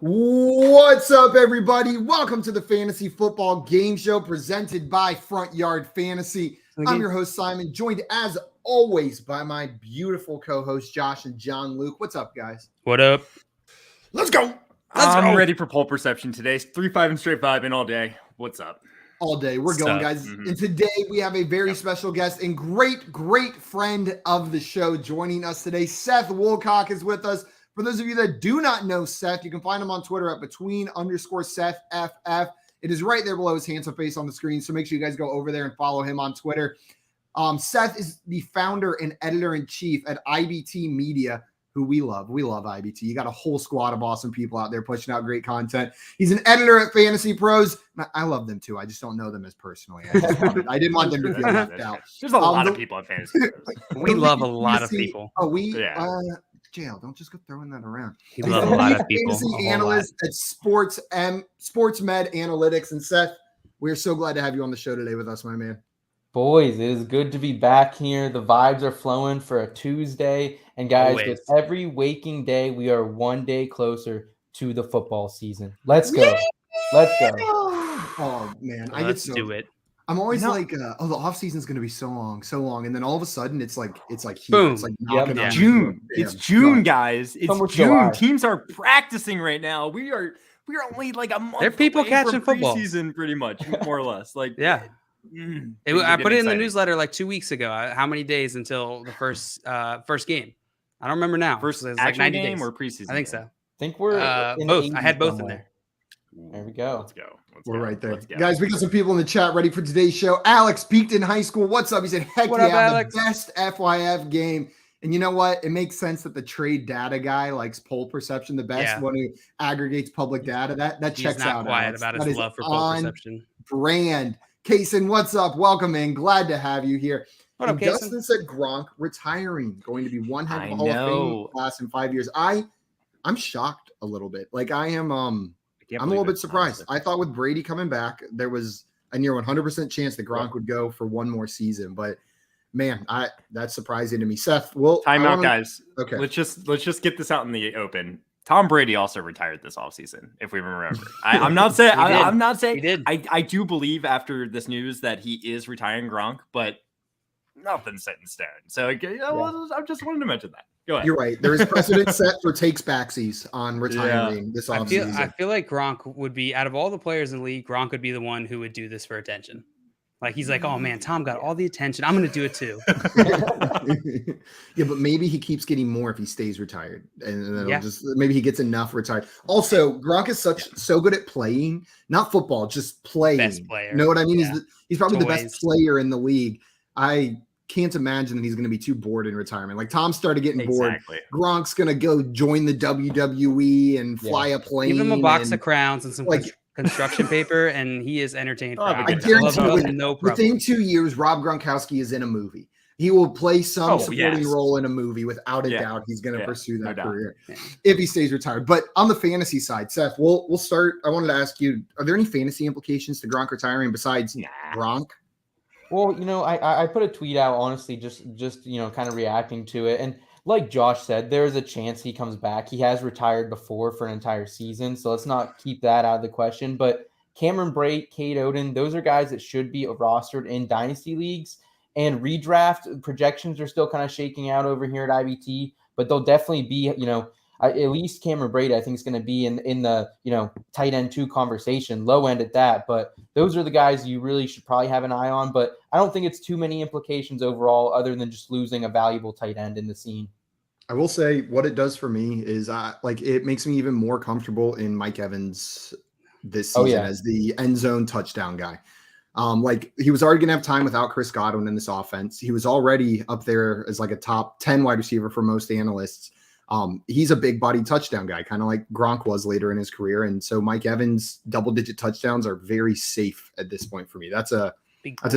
What's up, everybody? Welcome to the Fantasy Football Game Show presented by Front Yard Fantasy. I'm your host, Simon, joined as always by my beautiful co-hosts, Josh and John Luke. What's up, guys? What up? Let's go. I'm ready for pole perception today. 3-5 and straight 5 in all day. What's up? All day. We're going, guys. And today we have a very special guest and great friend of the show joining us today. Seth Woolcock is with us. For those of you that do not know Seth, you can find him on Twitter at between_SethFF. It is right there below his handsome face on the screen. So make sure you guys go over there and follow him on Twitter. Seth is the founder and editor-in-chief at IBT Media, who we love. We love IBT. You got a whole squad of awesome people out there pushing out great content. He's an editor at Fantasy Pros. I love them too. I just don't know them as personally. I didn't want them to feel left out. There's a lot of people at Fantasy Pros. We love a lot of people. Jail. Don't just go throwing that around. We love a lot of people. Fantasy analyst at Sports Med Analytics. And Seth, we are so glad to have you on the show today with us, my man. Boys, it is good to be back here. The vibes are flowing for a Tuesday. And guys, with every waking day, we are one day closer to the football season. Let's go. Let's go. Oh, man. Let's do it. I'm always like, the off season is going to be so long. And then all of a sudden it's like here. Boom. It's like June. It's June, guys. It's June. July. Teams are practicing right now. We are only like a month. There are people catching football season, pretty much, more or less. Like, yeah. I put it in the newsletter like 2 weeks ago. How many days until the first game? I don't remember now. First like actual 90 game days. or preseason? I think so. I think we're both. I had both in there. There we go. Let's go. We're right there. Guys, we got some people in the chat ready for today's show. Alex peaked in high school. What's up? He said, heck what yeah, up, Alex? The best FYF game. And you know what? It makes sense that the trade data guy likes poll perception the best, one who aggregates public data. That checks out. He's not quiet Alex. about his love for poll perception. Brand. Kason, what's up? Welcome in. Glad to have you here. What up, Dustin said Gronk retiring, going to be one heck of a Hall of Fame class in 5 years. I'm shocked a little bit. Like I am I'm a little bit surprised. I thought with Brady coming back, there was a near 100% chance that Gronk would go for one more season. But man, that's surprising to me. Seth, timeout, guys. Okay, let's just get this out in the open. Tom Brady also retired this offseason, if we remember. I'm not saying he did. I do believe after this news that he is retiring Gronk, but nothing's set in stone. So I just wanted to mention that. Go ahead. You're right. There is precedent set for takes backsies on retiring this offseason. I feel like Gronk would be, out of all the players in the league, Gronk would be the one who would do this for attention. Like he's like, oh man, Tom got all the attention. I'm going to do it too. Yeah, but maybe he keeps getting more if he stays retired, and then maybe he gets enough retired. Also, Gronk is so good at playing, not football, just playing. Best player. Know what I mean? Yeah. He's probably the best player in the league. I can't imagine that he's going to be too bored in retirement. Like Tom started getting bored. Gronk's going to go join the WWE and fly a plane. Give him a box of crowns and some construction paper, and he is entertained. I guarantee you, within 2 years, Rob Gronkowski is in a movie. He will play some supporting role in a movie. Without a doubt, he's going to pursue that career if he stays retired. But on the fantasy side, Seth, we'll start. I wanted to ask you, are there any fantasy implications to Gronk retiring besides Gronk? Well, I put a tweet out, honestly, just kind of reacting to it. And like Josh said, there is a chance he comes back. He has retired before for an entire season, so let's not keep that out of the question. But Cameron Brate, Cade Oden, those are guys that should be rostered in dynasty leagues. And redraft projections are still kind of shaking out over here at IBT, but they'll definitely be, at least Cameron Brate, I think, is going to be in the, tight end 2 conversation, low end at that. But those are the guys you really should probably have an eye on. But I don't think it's too many implications overall other than just losing a valuable tight end in the scene. I will say what it does for me is it makes me even more comfortable in Mike Evans this season as the end zone touchdown guy. He was already going to have time without Chris Godwin in this offense. He was already up there as like a top 10 wide receiver for most analysts. He's a big body touchdown guy, kind of like Gronk was later in his career. And so Mike Evans' double-digit touchdowns are very safe at this point for me. That's a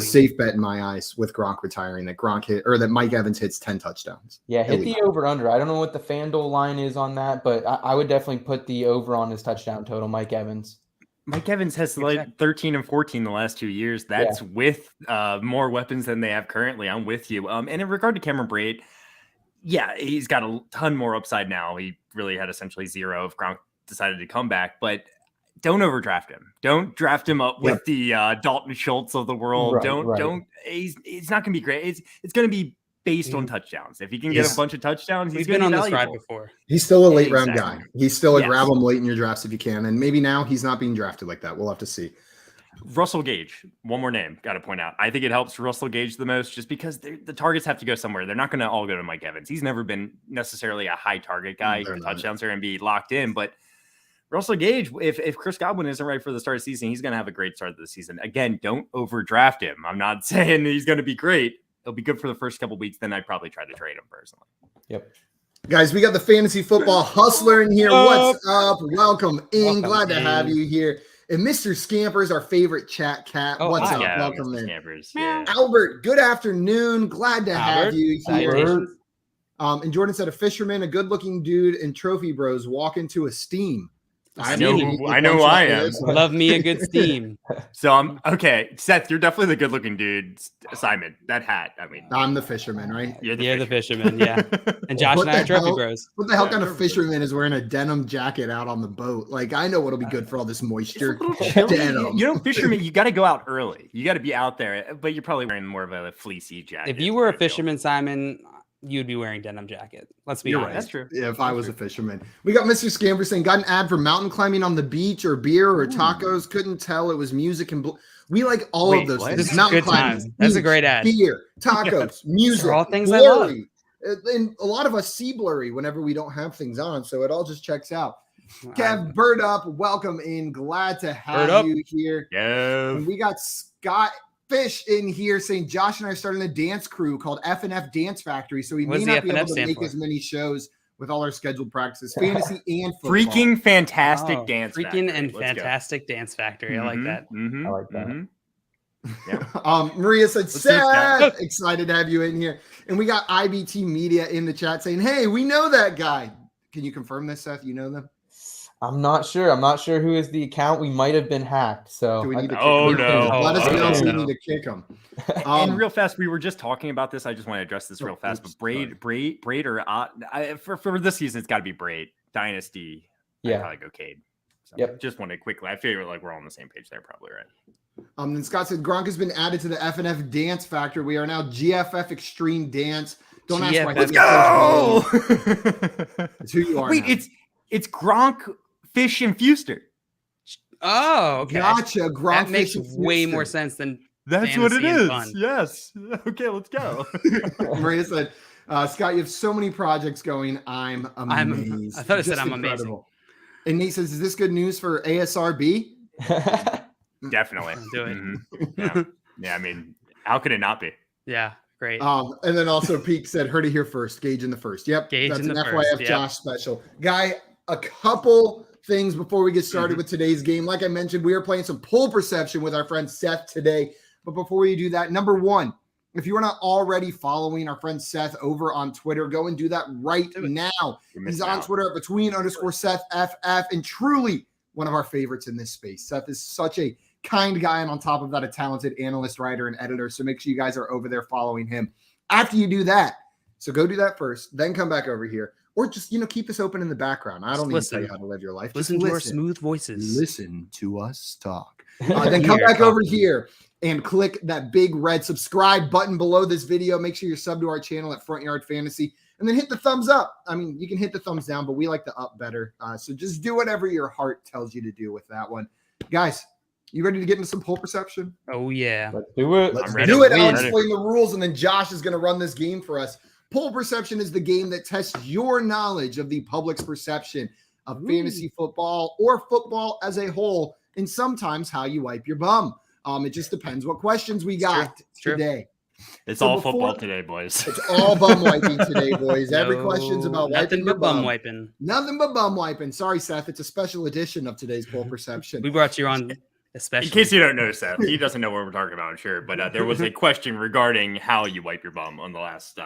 safe bet in my eyes with Gronk retiring, that Mike Evans hits 10 touchdowns. Yeah, hit the over-under. I don't know what the FanDuel line is on that, but I would definitely put the over on his touchdown total, Mike Evans. Mike Evans has like 13 and 14 the last 2 years. That's with more weapons than they have currently. I'm with you. And in regard to Cameron Brate, yeah, he's got a ton more upside now. He really had essentially zero if Gronk decided to come back, but don't overdraft him. Don't draft him up with the Dalton Schultz of the world. Don't. He's not going to be great. It's going to be based on touchdowns. If he can get a bunch of touchdowns, he's been on valuable. this ride before. He's still a late round guy. He's still grab him late in your drafts if you can. And maybe now he's not being drafted like that. We'll have to see. Russell Gage, one more name, got to point out. I think it helps Russell Gage the most just because the targets have to go somewhere. They're not going to all go to Mike Evans. He's never been necessarily a high target guy. The touchdowns are going to be locked in. But Russell Gage, if Chris Godwin isn't right for the start of the season, he's going to have a great start of the season. Again, don't overdraft him. I'm not saying he's going to be great. It'll be good for the first couple weeks. Then I'd probably try to trade him personally. Yep. Guys, we got the fantasy football hustler in here. What's up? Welcome in. Glad to have you here. And Mr. Scampers, our favorite chat cat. What's up? Yeah, welcome Mr. in. Scampers. Yeah. Albert, good afternoon. Glad to have you here. And Jordan said, a fisherman, a good-looking dude, and trophy bros walk into a steam. I know who I am. Love me a good steam. So I'm okay. Seth, you're definitely the good-looking dude. Simon, that hat. I mean, I'm the fisherman, right? You're the fisherman, yeah. And Josh and I are trophy bros. What the hell kind of fisherman is wearing a denim jacket out on the boat? Like, I know what'll be good for all this moisture. Denim. You know, fisherman, you got to go out early. You got to be out there, but you're probably wearing more of a fleecy jacket. If you were a fisherman, Simon, you'd be wearing denim jacket. Let's be honest. Right. That's true. Yeah, if I was a fisherman. We got Mr. Scamper saying, got an ad for mountain climbing on the beach or beer or tacos. Couldn't tell. It was music and we like all of those things. This is Mountain good climbing, times. That's a great ad. Beer, tacos, music, all things blurry. And a lot of us see blurry whenever we don't have things on, so it all just checks out. Kev, Bird Up, welcome in. Glad to have you here. Yeah. And we got Scott Fish in here saying Josh and I are starting a dance crew called FNF Dance Factory, so we may not be able to make as many shows with all our scheduled practices, fantasy and football. Freaking fantastic dance freaking factory. and fantastic dance factory. I like that. I like that. Yeah. Maria said, Seth, excited to have you in here. And we got IBT Media in the chat saying, hey, we know that guy. Can you confirm this, Seth? You know them? I'm not sure. I'm not sure who is the account. We might have been hacked. So do we need to kick him? Let us know if we need to kick him. And real fast, we were just talking about this. I just want to address this real fast. But Braid or for this season, it's got to be Braid. Dynasty. Yeah. I'd probably go Cade. So Yep. Just want to quickly. I feel like we're all on the same page there. Probably right. Then Scott said Gronk has been added to the FNF Dance Factory. We are now GFF Extreme Dance. Don't ask why. Let's go. It's who you are. Wait, now. it's Gronk, Fish, and Fuster. Oh, okay. Gotcha. Gronk. That makes way more sense than That's what it is. Fun. Yes. Okay, let's go. Maria said, Scott, you have so many projects going. I'm amazed. I thought it said I'm incredible. amazing. And Nate says, is this good news for ASRB? Definitely. Do it. Mm-hmm. Yeah. I mean, how could it not be? Yeah, great. And then also Peak said, heard it here first. Gage in the first. Yep. Gage that's in an the FYF first, yep. Josh special. Guy, a couple things before we get started with today's game. Like I mentioned, we are playing some poll perception with our friend Seth today. But before we do that, number one, if you are not already following our friend Seth over on Twitter, go and do that right now. He's on Twitter at _SethFF, and truly one of our favorites in this space. Seth is such a kind guy, and on top of that, a talented analyst, writer, and editor. So make sure you guys are over there following him. After you do that, so go do that first, then come back over here. Or just, keep us open in the background. I don't need to tell you how to live your life. Listen to our smooth voices. Listen to us talk. Then come back over here and click that big red subscribe button below this video. Make sure you're subbed to our channel at Front Yard Fantasy. And then hit the thumbs up. I mean, you can hit the thumbs down, but we like the up better. So just do whatever your heart tells you to do with that one. Guys, you ready to get into some poll perception? Oh, yeah. Let's do it. Let's do it. I'll explain the rules, and then Josh is going to run this game for us. Poll perception is the game that tests your knowledge of the public's perception of fantasy football or football as a whole, and sometimes how you wipe your bum. It just depends what questions we got today. It's all football today, boys. It's all bum wiping today, boys. Every question's about wiping nothing but bum wiping. Nothing but bum wiping. Sorry, Seth. It's a special edition of today's poll perception. We brought you on especially. In case you don't know, Seth, he doesn't know what we're talking about, I'm sure. But there was a question regarding how you wipe your bum on the last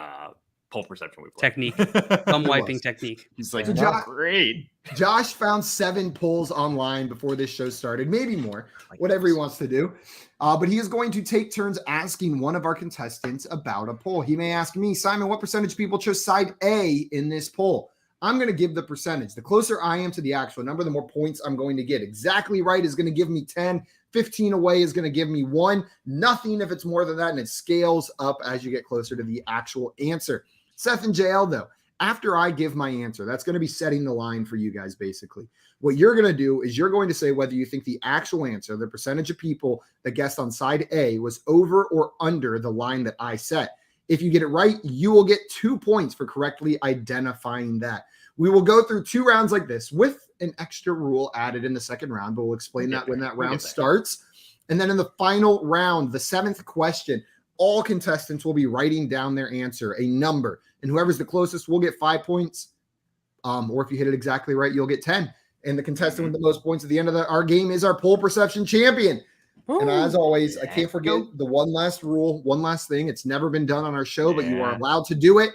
poll perception we played. Technique. Bum wiping technique. He's like, great. Josh found 7 polls online before this show started, maybe more, whatever he wants to do. But he is going to take turns asking one of our contestants about a poll. He may ask me, Simon, what percentage of people chose side A in this poll? I'm going to give the percentage. The closer I am to the actual number, the more points I'm going to get. Exactly right is going to give me 10. 15 away is going to give me 1. Nothing if it's more than that, and it scales up as you get closer to the actual answer. Seth and JL, though, after I give my answer, that's going to be setting the line for you guys, basically. What you're going to do is you're going to say whether you think the actual answer, the percentage of people that guessed on side A, was over or under the line that I set. If you get it right, you will get 2 points for correctly identifying that. We will go through 2 rounds like this with an extra rule added in the second round, but we'll explain that when that round starts. And then in the final round, the 7th question, all contestants will be writing down their answer, a number, and whoever's the closest will get 5 points. Or if you hit it exactly right, you'll get 10. And the contestant with the most points at the end of our game is our poll perception champion. Ooh, and as always, I can't forget the one last rule, one last thing. It's never been done on our show, but you are allowed to do it.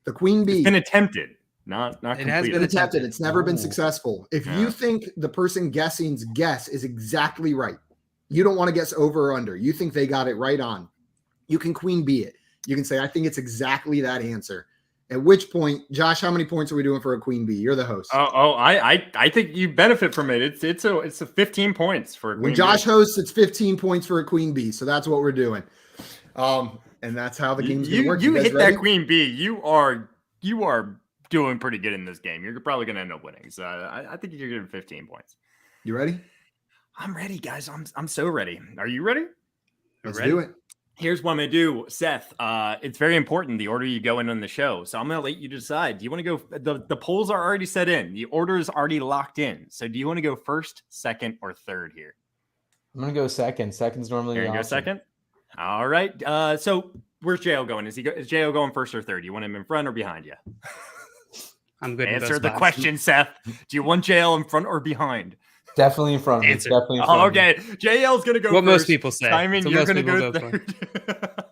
The queen bee. It's been attempted. Not it completed. Has been attempted. It's never been successful. If you think the person guessing's guess is exactly right, you don't want to guess over or under. You think they got it right on. You can queen bee it. You can say, I think it's exactly that answer. At which point, Josh, how many points are we doing for a queen bee? You're the host. I think you benefit from it. It's a 15 points for a queen when Josh hosts, it's 15 points for a queen bee. So that's what we're doing. And that's how the game's going to work. You hit ready? That queen bee. You are doing pretty good in this game. You're probably going to end up winning. So I think you're getting 15 points. You ready? I'm ready, guys. I'm so ready. Are you ready? Let's do it. Here's what I'm going to do, Seth. It's very important, the order you go in on the show. So I'm going to let you decide. Do you want to go? The polls are already set in. The order is already locked in. So do you want to go first, second, or third here? I'm going to go second. Second's normally You're going to go second? All right. So where's JL going? Is JL going first or third? Do you want him in front or behind you? I'm good. Answer the question, Seth. Do you want JL in front or behind? Definitely in front of me. Definitely in front of me. Okay. JL's going to go what first. most people say. I mean, you're going to go third.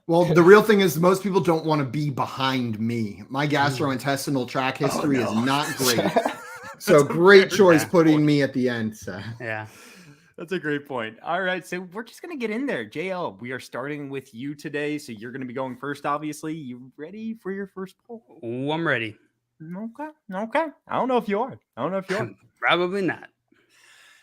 Well, the real thing is most people don't want to be behind me. My gastrointestinal tract history is not great. So great choice putting me at the end. So. Yeah. That's a great point. All right. So we're just going to get in there. JL, we are starting with you today. So you're going to be going first, obviously. You ready for your first poll? Oh, I'm ready. Okay. I don't know if you are. Probably not.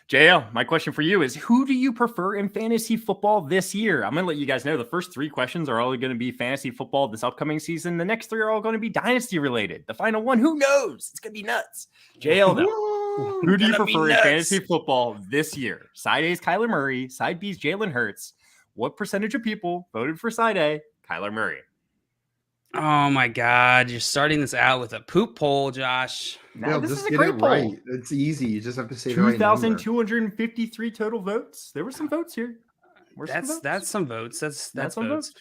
JL, my question for you is, who do you prefer in fantasy football this year? I'm going to let you guys know the first 3 questions are all going to be fantasy football this upcoming season. The next 3 are all going to be Dynasty related. The final one, who knows? It's going to be nuts. JL, though, who do you prefer in fantasy football this year? Side A is Kyler Murray. Side B is Jalen Hurts. What percentage of people voted for side A, Kyler Murray? Oh my God, you're starting this out with a poop poll, Josh. No, this is a great poll. Right. It's easy. You just have to say the right number. 2,253 total votes. There were some votes here. That's some votes. That's some votes.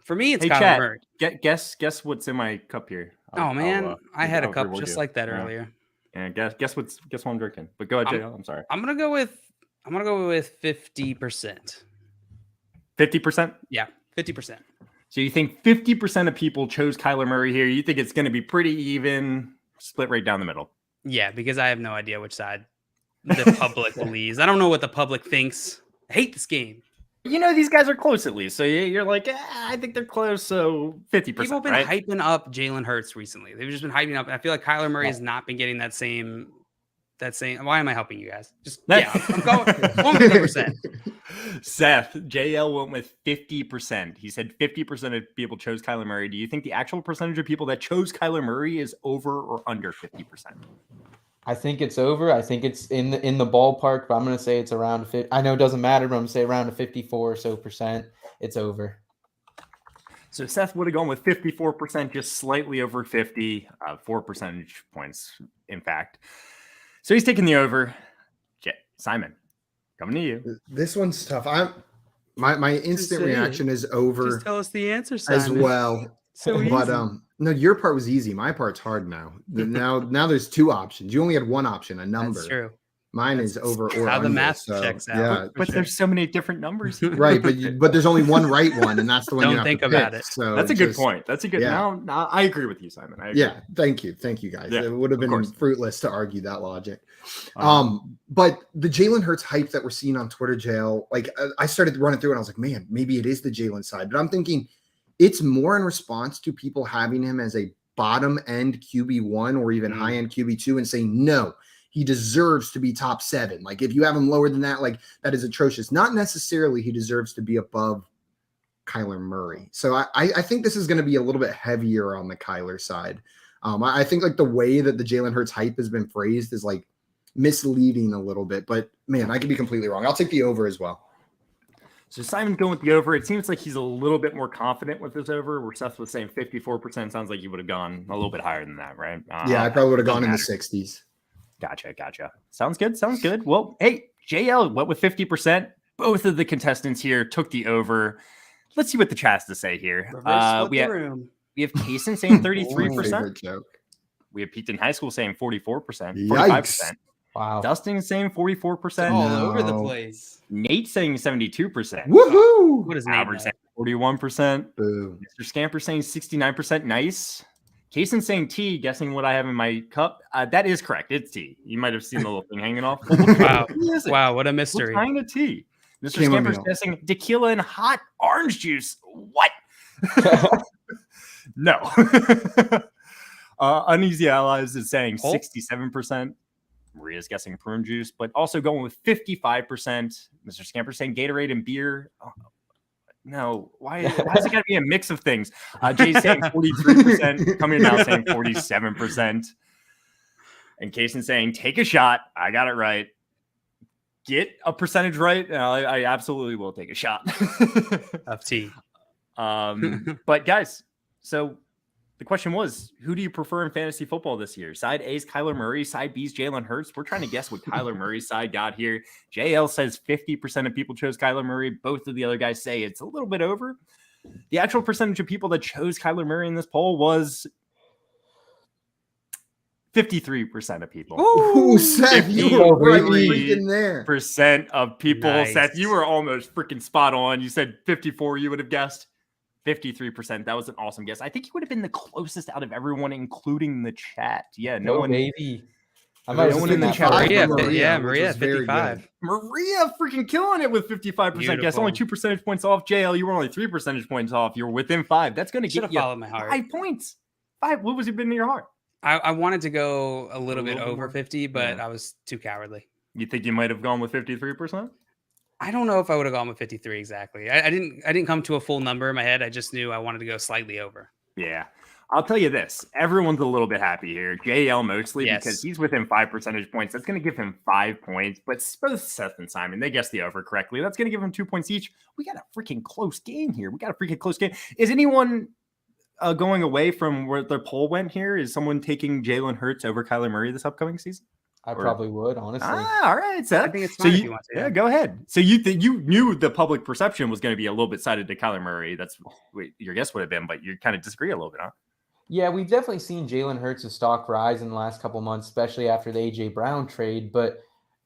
For me, it's hey, Kyler Chad, Murray. Guess what's in my cup here. I had a cup just like that earlier. And guess what I'm drinking. But go ahead, JL. I'm sorry. I'm gonna go with 50%. 50%? Yeah, 50%. So you think 50% of people chose Kyler Murray here? You think it's going to be pretty even, split right down the middle? Yeah, because I have no idea which side the public believes. I don't know what the public thinks. I hate this game. You know, these guys are close at least. So you're like, I think they're close. So 50%. People have been hyping up Jalen Hurts recently. They've just been hyping up. I feel like Kyler Murray has not been getting that same. Why am I helping you guys? I'm going 100%. Seth, JL went with 50%. He said 50% of people chose Kyler Murray. Do you think the actual percentage of people that chose Kyler Murray is over or under 50%? I think it's over. I think it's in the ballpark, but I'm going to say it's around 50. I know it doesn't matter, but I'm going to say around 54 or so percent. It's over. So Seth would have gone with 54%, just slightly over 50, 4 percentage points, in fact. So he's taking the over. Simon, coming to you. This one's tough. My instant reaction is over. Just tell us the answer, Simon. As well. So but no, your part was easy. My part's hard now. Now there's 2 options. You only had 1 option, a number. That's true. Mine is over or how under. The math checks out. Yeah, but there's so many different numbers. Right, but there's only one right one, and that's the one Don't you have think to about pick. it. So that's a good point. That's a good. Yeah. Now I agree with you, Simon. I agree. Yeah, thank you, guys. Yeah, it would have been course. fruitless to argue that logic. But the Jalen Hurts hype that we're seeing on Twitter, jail, like I started running through, and I was like, man, maybe it is the Jalen side. But I'm thinking it's more in response to people having him as a bottom end QB1 or even high end QB2 and say, no, he deserves to be top 7. Like if you have him lower than that, like that is atrocious. Not necessarily he deserves to be above Kyler Murray. So I think this is going to be a little bit heavier on the Kyler side. I think like the way that the Jalen Hurts hype has been phrased is like misleading a little bit, but man, I could be completely wrong. I'll take the over as well. So Simon's going with the over. It seems like he's a little bit more confident with this over. Where Seth was saying 54%. Sounds like he would have gone a little bit higher than that, right? Yeah, I probably would have gone in the 60s. Gotcha. Sounds good. Well, hey, JL went with 50%. Both of the contestants here took the over. Let's see what the chat has to say here. We have Kaysen saying 33%. We have Pete in high school saying 44%, 45%. Wow. Dustin saying 44%. All over the place. Nate saying 72%. Woohoo! What is Nate? Albert saying 41%. Boom. Mr. Scamper saying 69%. Nice. Kaysen saying tea, guessing what I have in my cup. That is correct. It's tea. You might have seen the little thing hanging off. Wow, what a mystery. What kind of tea? Mr. Scamper's guessing tequila and hot orange juice. What? No. Uneasy Allies is saying 67%. Maria's guessing prune juice, but also going with 55%. Mr. Scamper saying Gatorade and beer. Oh, no, why is it got to be a mix of things? Jay's saying 43%. Coming now saying 47%. And Kaysen saying take a shot. I got it right. Get a percentage right. I absolutely will take a shot of tea. But guys, so the question was, who do you prefer in fantasy football this year? Side A's Kyler Murray, side B's Jalen Hurts. We're trying to guess what Kyler Murray's side got here. JL says 50% of people chose Kyler Murray. Both of the other guys say it's a little bit over. The actual percentage of people that chose Kyler Murray in this poll was 53% of people. Ooh, Seth, you were right freaking there. Percent of people. Nice. Seth, you were almost freaking spot on. You said 54, you would have guessed. 53%. That was an awesome guess. I think he would have been the closest out of everyone, including the chat. Yeah, no one. Maybe. No one in the chat. Maria, 55. Maria freaking killing it with 55% guess. Only 2 percentage points off. JL, you were only 3 percentage points off. You're within 5. That's going to get you followed my heart. 5 points. 5. What was it been in your heart? I wanted to go a little bit over 50, but I was too cowardly. You think you might have gone with 53%? I don't know if I would have gone with 53 exactly. I didn't come to a full number in my head. I just knew I wanted to go slightly over. Yeah. I'll tell you this. Everyone's a little bit happy here. JL mostly because he's within 5 percentage points. That's going to give him 5 points. But both Seth and Simon, they guessed the over correctly. That's going to give him 2 points each. We got a freaking close game here. Is anyone going away from where the poll went here? Is someone taking Jalen Hurts over Kyler Murray this upcoming season? I probably would, honestly. All right, Seth. I think it's fine if you want to. Yeah, go ahead. So you knew the public perception was going to be a little bit sided to Kyler Murray. That's what your guess would have been, but you kind of disagree a little bit, huh? Yeah, we've definitely seen Jalen Hurts' stock rise in the last couple months, especially after the A.J. Brown trade. But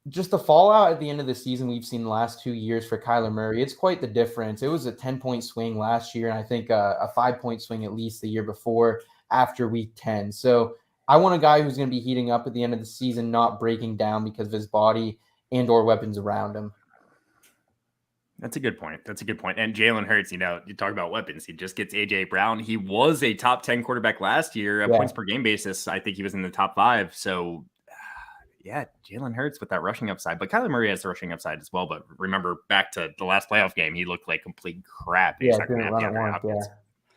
just the fallout at the end of the season we've seen the last 2 years for Kyler Murray, it's quite the difference. It was a 10-point swing last year, and I think a 5-point swing at least the year before after week 10. So I want a guy who's going to be heating up at the end of the season, not breaking down because of his body and or weapons around him. That's a good point. And Jalen Hurts, you talk about weapons. He just gets A.J. Brown. He was a top 10 quarterback last year, points per game basis. I think he was in the top 5. So, Jalen Hurts with that rushing upside. But Kyler Murray has the rushing upside as well. But remember, back to the last playoff game, he looked like complete crap.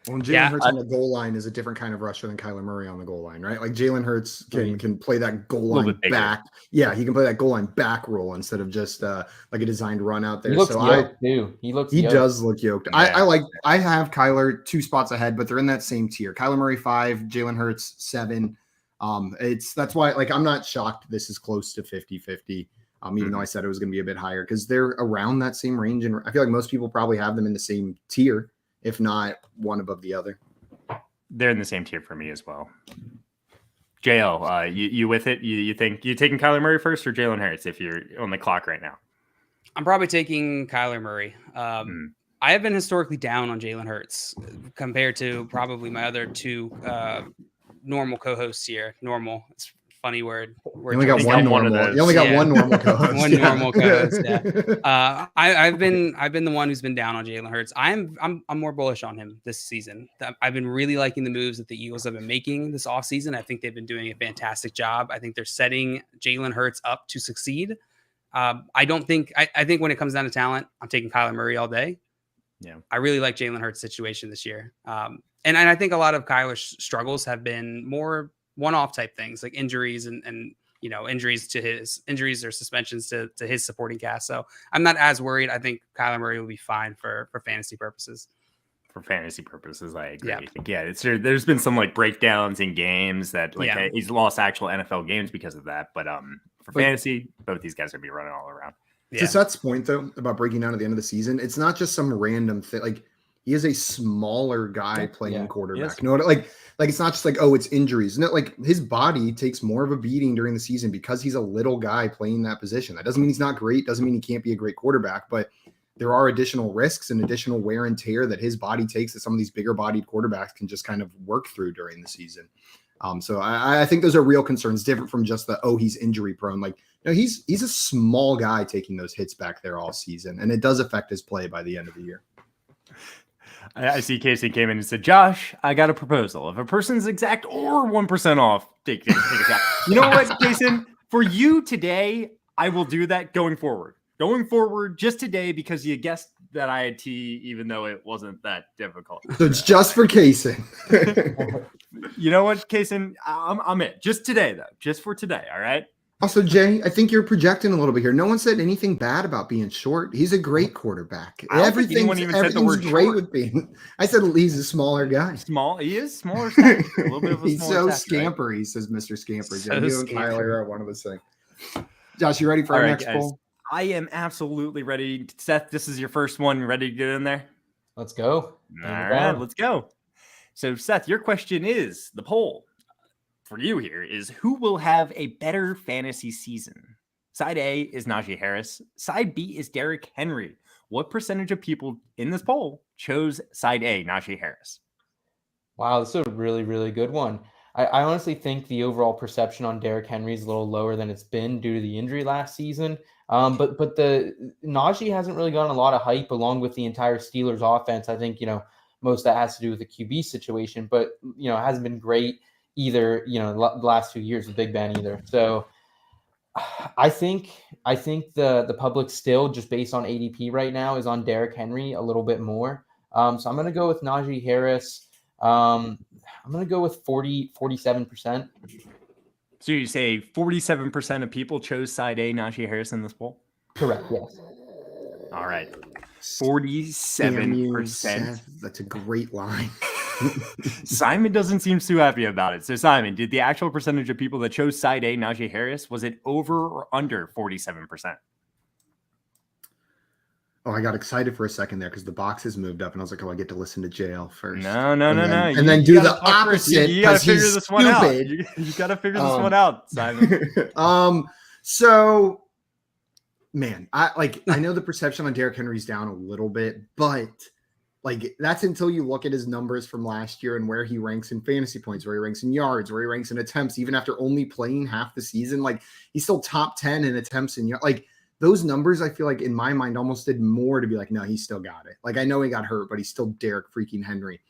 Well, Jalen Hurts on the goal line is a different kind of rusher than Kyler Murray on the goal line, right? Like Jalen Hurts can play that goal line back. Yeah, he can play that goal line back roll instead of just like a designed run out there. He looks yoked too. He does look yoked. Yeah. I have Kyler 2 spots ahead, but they're in that same tier. Kyler Murray 5, Jalen Hurts 7. That's why I'm not shocked this is close to 50-50. Even though I said it was going to be a bit higher because they're around that same range, and I feel like most people probably have them in the same tier, if not one above the other. They're in the same tier for me as well. JL, you with it? You think you taking Kyler Murray first or Jalen Hurts if you're on the clock right now? I'm probably taking Kyler Murray. I have been historically down on Jalen Hurts compared to probably my other 2 normal co-hosts here. Normal. It's funny word. You only got one normal. You only got one normal co-host. One normal co-host. Yeah. I've been the one who's been down on Jalen Hurts. I'm more bullish on him this season. I've been really liking the moves that the Eagles have been making this offseason. I think they've been doing a fantastic job. I think they're setting Jalen Hurts up to succeed. I think when it comes down to talent, I'm taking Kyler Murray all day. Yeah. I really like Jalen Hurts' situation this year. And I think a lot of Kyler's struggles have been more one-off type things like injuries and injuries or suspensions to his supporting cast. So I'm not as worried. I think Kyler Murray will be fine for fantasy purposes. For fantasy purposes, I agree. Yeah, there's been some like breakdowns in games that he's lost actual NFL games because of that. But for fantasy, both these guys are gonna be running all around. Yeah. To Seth's point though about breaking down at the end of the season, it's not just some random thing. Like he is a smaller guy playing quarterback. You know what? Like it's not just like, oh, it's injuries. No, like his body takes more of a beating during the season because he's a little guy playing that position. That doesn't mean he's not great. Doesn't mean he can't be a great quarterback, but there are additional risks and additional wear and tear that his body takes that some of these bigger bodied quarterbacks can just kind of work through during the season. So I think those are real concerns, different from just he's injury prone. Like, he's a small guy taking those hits back there all season, and it does affect his play by the end of the year. I see Casey came in and said, Josh, I got a proposal. If a person's exact or 1% off, take a shot. You know what, Jason? For you today, I will do that going forward. Going forward just today because you guessed that I had T, even though it wasn't that difficult. So it's just for Kaysen. You know what, Kaysen? I'm it. Just today, though. Just for today, all right? Also, Jay, I think you're projecting a little bit here. No one said anything bad about being short. He's a great quarterback. Everything's great with being. I said he's a smaller guy. He is smaller. A little bit of a he's so scampery, right? Says Mr. Scamper. So you and Kyler are one of those things. Josh, you ready for our next poll? I am absolutely ready. Seth, this is your first one. Ready to get in there? Let's go. All right, let's go. So, Seth, your question is, the poll for you here is, who will have a better fantasy season? Side A is Najee Harris. Side B is Derrick Henry. What percentage of people in this poll chose side A, Najee Harris? Wow, this is a really, really good one. I honestly think the overall perception on Derrick Henry is a little lower than it's been due to the injury last season. But the Najee hasn't really gotten a lot of hype along with the entire Steelers offense. I think, most of that has to do with the QB situation, but, it hasn't been great either, the last 2 years with Big Ben either. So I think the public still, just based on ADP right now, is on Derrick Henry a little bit more. So I'm going to go with Najee Harris. I'm going to go with 47%. So you say 47% of people chose side A, Najee Harris, in this poll? Correct, yes. All right. 47%. That's a great line. Simon doesn't seem too happy about it. So, Simon, did the actual percentage of people that chose side A, Najee Harris, was it over or under 47%? Oh, I got excited for a second there because the boxes moved up, and I was like, "Oh, I get to listen to JL first." No. And then do the opposite. You got to figure this one out. You got to figure this one out, Simon. So, man, I know the perception on Derrick Henry's down a little bit, but that's until you look at his numbers from last year and where he ranks in fantasy points, where he ranks in yards, where he ranks in attempts, even after only playing half the season. He's still top 10 in attempts and those numbers, I feel like in my mind almost did more to be like, no, he still got it. I know he got hurt, but he's still Derrick freaking Henry.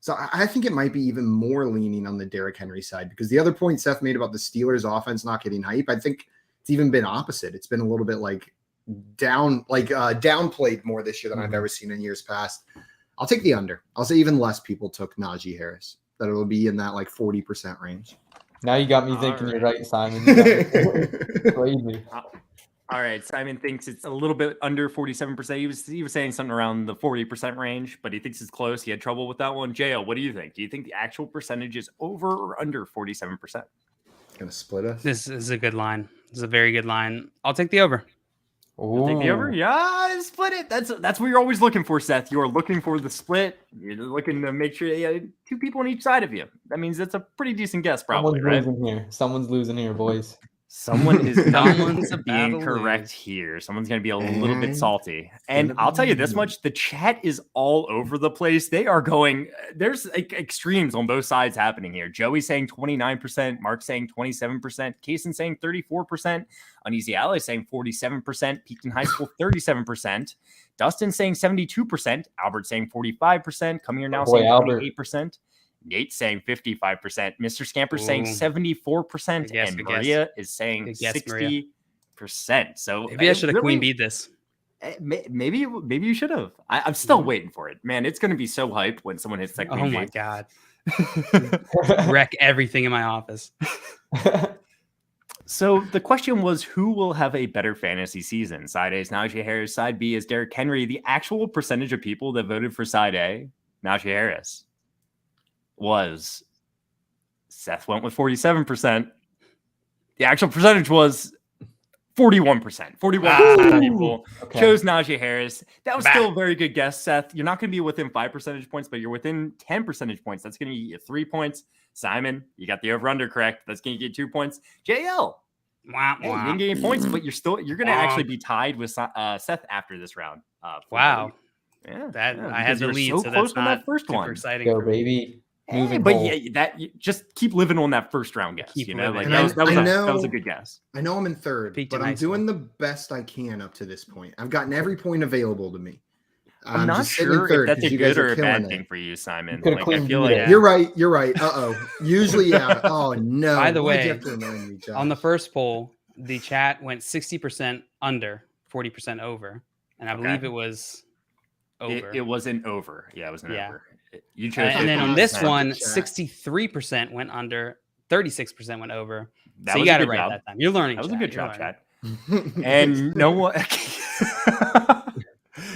So I think it might be even more leaning on the Derrick Henry side, because the other point Seth made about the Steelers offense not getting hype, I think it's even been opposite. It's been a little bit downplayed more this year than I've ever seen in years past. I'll take the under. I'll say even less people took Najee Harris, that it'll be in that 40% range. Now you got me thinking you're right, Simon. Crazy. All right, Simon thinks it's a little bit under 47%. He was saying something around the 40% range, but he thinks it's close. He had trouble with that one. JL, what do you think? Do you think the actual percentage is over or under 47%? Gonna split us. This is a good line. This is a very good line. I'll take the over. Take the over? Yeah, split it. That's what you're always looking for, Seth. You're looking for the split. You're looking to make sure two people on each side of you. That means that's a pretty decent guess, probably, right? Someone's losing here, boys. Someone is not Someone's about being to correct lose. here. Someone's going to be a little bit And salty. it's And gonna I'll be tell you this you. much. The chat is all over the place. They are going, there's like extremes on both sides happening here. Joey saying 29%, Mark saying 27%, Kaysen saying 34%, Uneasy Ally saying 47%, Peaked in High School 37%, Dustin saying 72%, Albert saying 45%, Come Here Now Boy, saying Albert. 28%. Nate saying 55%, Mr. Scamper saying Ooh. 74%, Good guess, and good Maria is saying Good guess, Maria. 60%. So Maybe I should have queen beat this. Maybe you should have. I'm still waiting for it, man. It's going to be so hyped when someone hits that queen Oh my beat. god. Wreck everything in my office. So the question was, who will have a better fantasy season? Side A is Najee Harris. Side B is Derrick Henry. The actual percentage of people that voted for side A, Najee Harris, was Seth went with 47%. The actual percentage was 41%. 41% of people chose Najee Harris. That was still a very good guess, Seth. You're not going to be within 5 percentage points, but you're within 10 percentage points. That's going to get you 3 points. Simon, you got the over-under correct. That's going to get 2 points. JL, you didn't get any points, but you're going to actually be tied with Seth after this round. Wow. Yeah, I had the lead, so that's not that first one. Exciting. Go, baby. Hey, but you just keep living on that first round guess. Keep like living. that was a good guess. I know I'm in third, but I'm doing the best I can up to this point. I've gotten every point available to me. I'm not sure if that's a good or a bad thing for you, Simon. Like, I feel like you're right. You're right. Usually, yeah. Oh no. By the way, on the first poll, the chat went 60% under, 40% over, and I believe it was over. It wasn't over. Yeah, it was an over. You chose, and then on this one, 63% went under, 36% went over. So you got it right that time. You're learning. That was a good job, chat. And no one.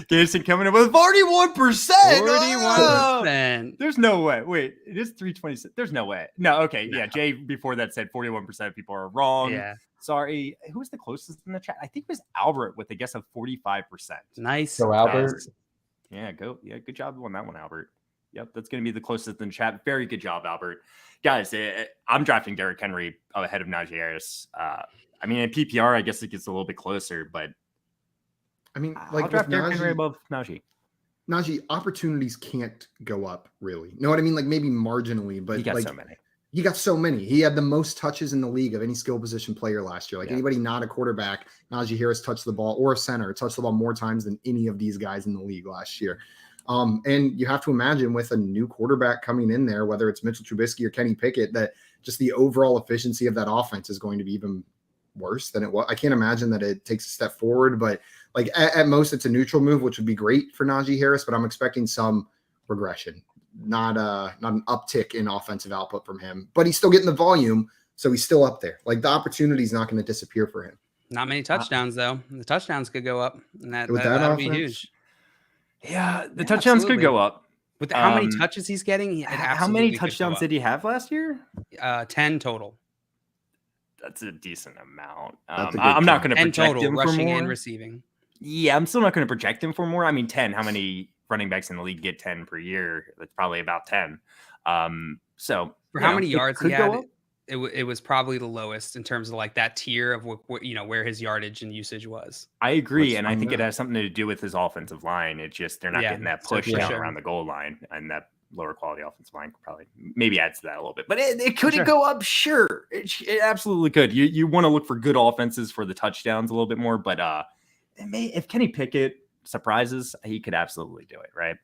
Jason coming in with 41%. 41%. There's no way. Wait, it is 326. There's no way. No, okay. Yeah, Jay before that said 41% of people are wrong. Yeah. Sorry. Who was the closest in the chat? I think it was Albert with a guess of 45%. Nice. So Albert. Yeah, go. Yeah, good job on that one, Albert. Yep, that's going to be the closest in the chat. Very good job, Albert. Guys, I'm drafting Derrick Henry ahead of Najee Harris. I mean, in PPR, I guess it gets a little bit closer, but I mean, I'll draft Derrick Henry above Najee. Najee, opportunities can't go up, really. Know what I mean? Like maybe marginally, but he got so many. He got so many. He had the most touches in the league of any skill position player last year. Like anybody not a quarterback, Najee Harris touched the ball, or a center, touched the ball more times than any of these guys in the league last year. And you have to imagine with a new quarterback coming in there, whether it's Mitchell Trubisky or Kenny Pickett, that just the overall efficiency of that offense is going to be even worse than it was. I can't imagine that it takes a step forward, but like at most it's a neutral move, which would be great for Najee Harris, but I'm expecting some regression, not an uptick in offensive output from him, but he's still getting the volume. So he's still up there. Like the opportunity is not going to disappear for him. Not many touchdowns though. The touchdowns could go up and that would be huge. Yeah, the touchdowns could go up. With how many touches he's getting? How many touchdowns did he have last year? 10 total. That's a decent amount. I'm not going to project him for rushing more. and receiving. Yeah, I'm still not going to project him for more. I mean, 10. How many running backs in the league get 10 per year? That's probably about 10. So for how many yards he had, it was probably the lowest in terms of like that tier of where his yardage and usage was. I agree, and I think it has something to do with his offensive line. It's just they're not getting that push down around the goal line, and that lower quality offensive line probably maybe adds to that a little bit. But it could go up, sure. It absolutely could. You want to look for good offenses for the touchdowns a little bit more, but if Kenny Pickett surprises, he could absolutely do it, right?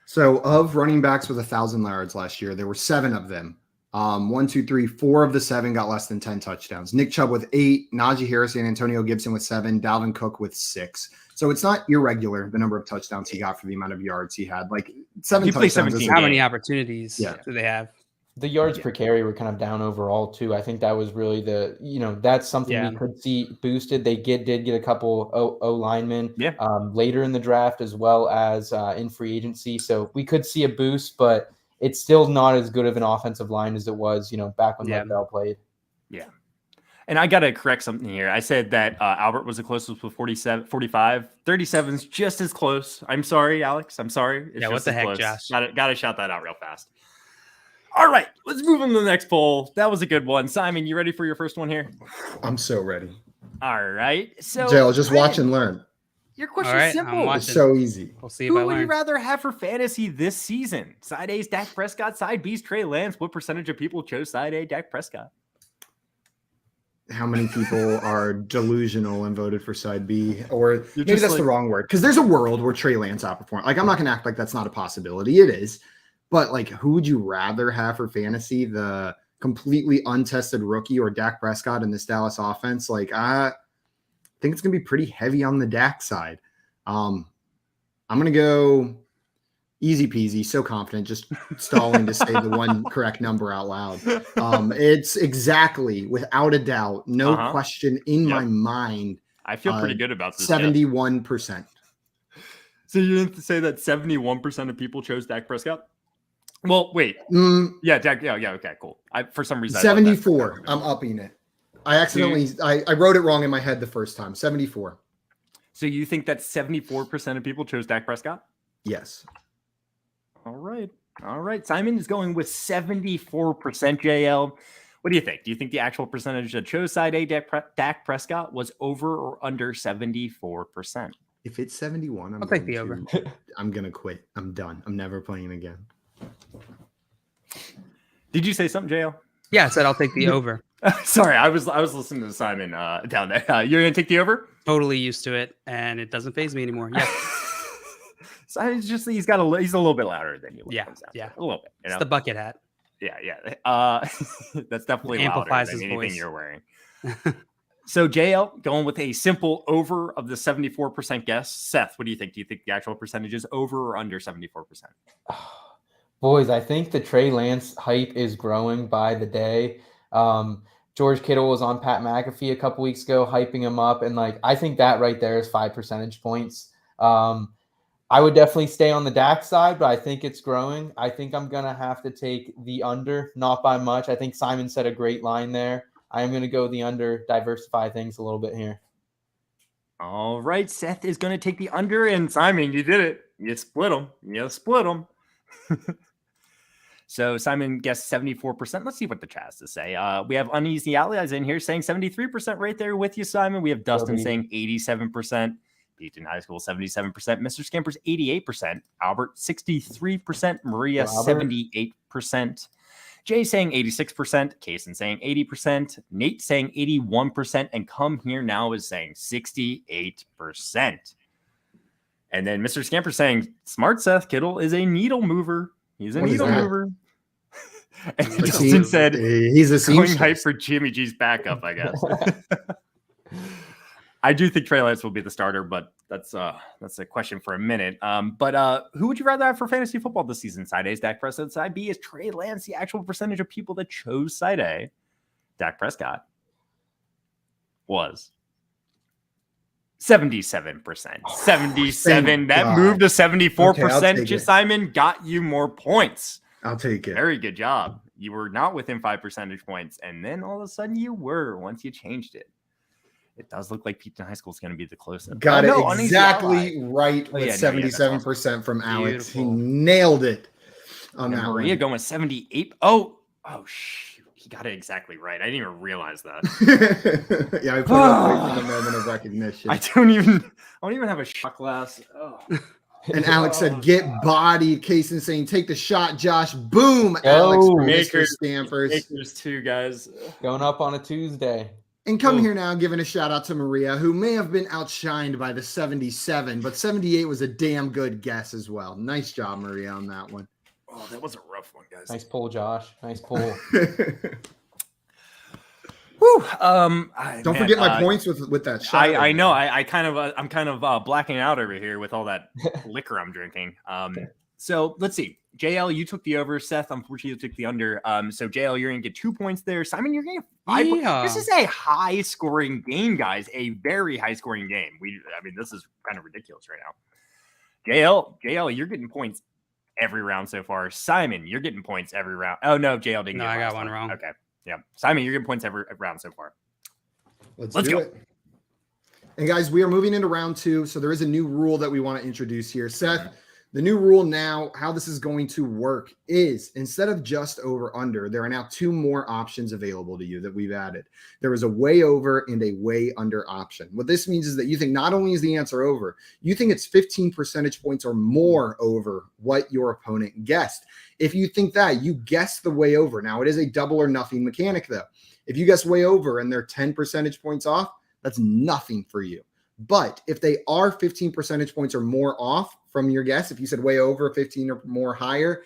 So of running backs with 1,000 yards last year, there were 7 of them. 1, 2, 3, 4 of the 7 got less than 10 touchdowns. Nick Chubb with 8, Najee Harris and Antonio Gibson with 7, Dalvin Cook with 6. So it's not irregular, the number of touchdowns he got for the amount of yards he had. Like 7 touchdowns. How many opportunities do they have? The yards per carry were kind of down overall too. I think that was really that's something we could see boosted. They did get a couple O linemen later in the draft as well as in free agency. So we could see a boost, but it's still not as good of an offensive line as it was, back when Lev Bell played. Yeah. And I got to correct something here. I said that Albert was the closest with 47, 45. 37 is just as close. I'm sorry, Alex. I'm sorry. It's what the heck, close. Josh? Got to shout that out real fast. All right, let's move on to the next poll. That was a good one. Simon, you ready for your first one here? I'm so ready. All right. So, Jail, just watch and learn. Your question is simple. It's so easy. We'll see. Who would you rather have for fantasy this season? Side A's Dak Prescott, side B's Trey Lance. What percentage of people chose side A Dak Prescott? How many people are delusional and voted for side B? Or maybe that's like, the wrong word. Because there's a world where Trey Lance outperformed. Like, I'm not going to act like that's not a possibility. It is. But, like, who would you rather have for fantasy? The completely untested rookie or Dak Prescott in this Dallas offense? Like, I think it's going to be pretty heavy on the Dak side. I'm going to go easy peasy, so confident, just stalling to say the one correct number out loud. It's exactly, without a doubt, no question in my mind. I feel pretty good about this. 71%. So you didn't say that 71% of people chose Dak Prescott? Well, wait. Yeah, Dak. Yeah. Okay, cool. For some reason, 74. I'm upping it. I accidentally, I wrote it wrong in my head the first time. 74. So you think that 74% of people chose Dak Prescott? Yes. All right. Simon is going with 74%, JL. What do you think? Do you think the actual percentage that chose side A Dak Prescott was over or under 74%? If it's 71, I'll take the over. I'm going to quit. I'm done. I'm never playing again. Did you say something, JL? Yeah, I said I'll take the over. Sorry, I was listening to Simon down there. You're going to take the over? Totally used to it, and it doesn't faze me anymore. Yeah. So it's just he's a little bit louder than you. Yeah, a little bit. It's the bucket hat. Yeah. That's definitely Amplifies louder than his anything voice. you're wearing. So JL going with a simple over of the 74% guess. Seth, what do you think? Do you think the actual percentage is over or under 74%? Boys, I think the Trey Lance hype is growing by the day. George Kittle was on Pat McAfee a couple weeks ago, hyping him up, and I think that right there is 5 percentage points. I would definitely stay on the Dak side, but I think it's growing. I think I'm going to have to take the under, not by much. I think Simon said a great line there. I am going to go the under, diversify things a little bit here. All right. Seth is going to take the under, and Simon, you did it. You split them. So Simon guessed 74%. Let's see what the chat has to say. We have Uneasy Allies in here saying 73% right there with you, Simon. We have Dustin saying 87%. Beaton High School, 77%. Mr. Scampers, 88%. Albert, 63%. Maria, 78%. Jay saying 86%. Kaysen saying 80%. Nate saying 81%. And Come Here Now is saying 68%. And then Mr. Scamper saying, smart Seth Kittle is a needle mover. He's a needle mover. And Justin said, he's a going hype for Jimmy G's backup, I guess. I do think Trey Lance will be the starter, but that's a question for a minute. But who would you rather have for fantasy football this season? Side A is Dak Prescott. Side B is Trey Lance. The actual percentage of people that chose side A, Dak Prescott, was 77%. 77. That moved to 74%. Okay, Simon got you more points. I'll take it. Very good job. You were not within 5 percentage points, and then all of a sudden you were once you changed it. It does look like Peterson High School is going to be the closest. Got it exactly right with 77% from Alex. Beautiful. He nailed it on that Maria one. Going with 78. Oh, shoot. He got it exactly right. I didn't even realize that. Yeah, I put it up in the moment of recognition. I don't even have a shot glass. Oh. And Alex said, "Get bodied." Kaysen saying, "Take the shot, Josh." Boom, Alex from Mr. Stampers. Makers too, guys. Going up on a Tuesday. And Come Here Now, giving a shout out to Maria, who may have been outshined by the 77, but 78 was a damn good guess as well. Nice job, Maria, on that one. Oh, that was a rough one, guys. Nice pull, Josh. Nice pull. Woo. Don't forget my points with that shot. I know. I'm kind of blacking out over here with all that liquor I'm drinking. So let's see. JL, you took the over. Seth, unfortunately, you took the under. So JL, you're going to get 2 points there. Simon, you're going to get 5 points. This is a high-scoring game, guys. A very high-scoring game. This is kind of ridiculous right now. JL, you're getting points every round so far. Simon, you're getting points every round. Oh, no, JL didn't. No, I got one wrong. Okay. Yeah. Simon, you're getting points every round so far. Let's do it. And guys, we are moving into round 2. So there is a new rule that we want to introduce here. Seth, The new rule now, how this is going to work is instead of just over under, there are now 2 more options available to you that we've added. There is a way over and a way under option. What this means is that you think not only is the answer over, you think it's 15 percentage points or more over what your opponent guessed. If you think that, you guess the way over. Now, it is a double or nothing mechanic, though. If you guess way over and they're 10 percentage points off, that's nothing for you. But if they are 15 percentage points or more off from your guess, if you said way over 15 or more higher,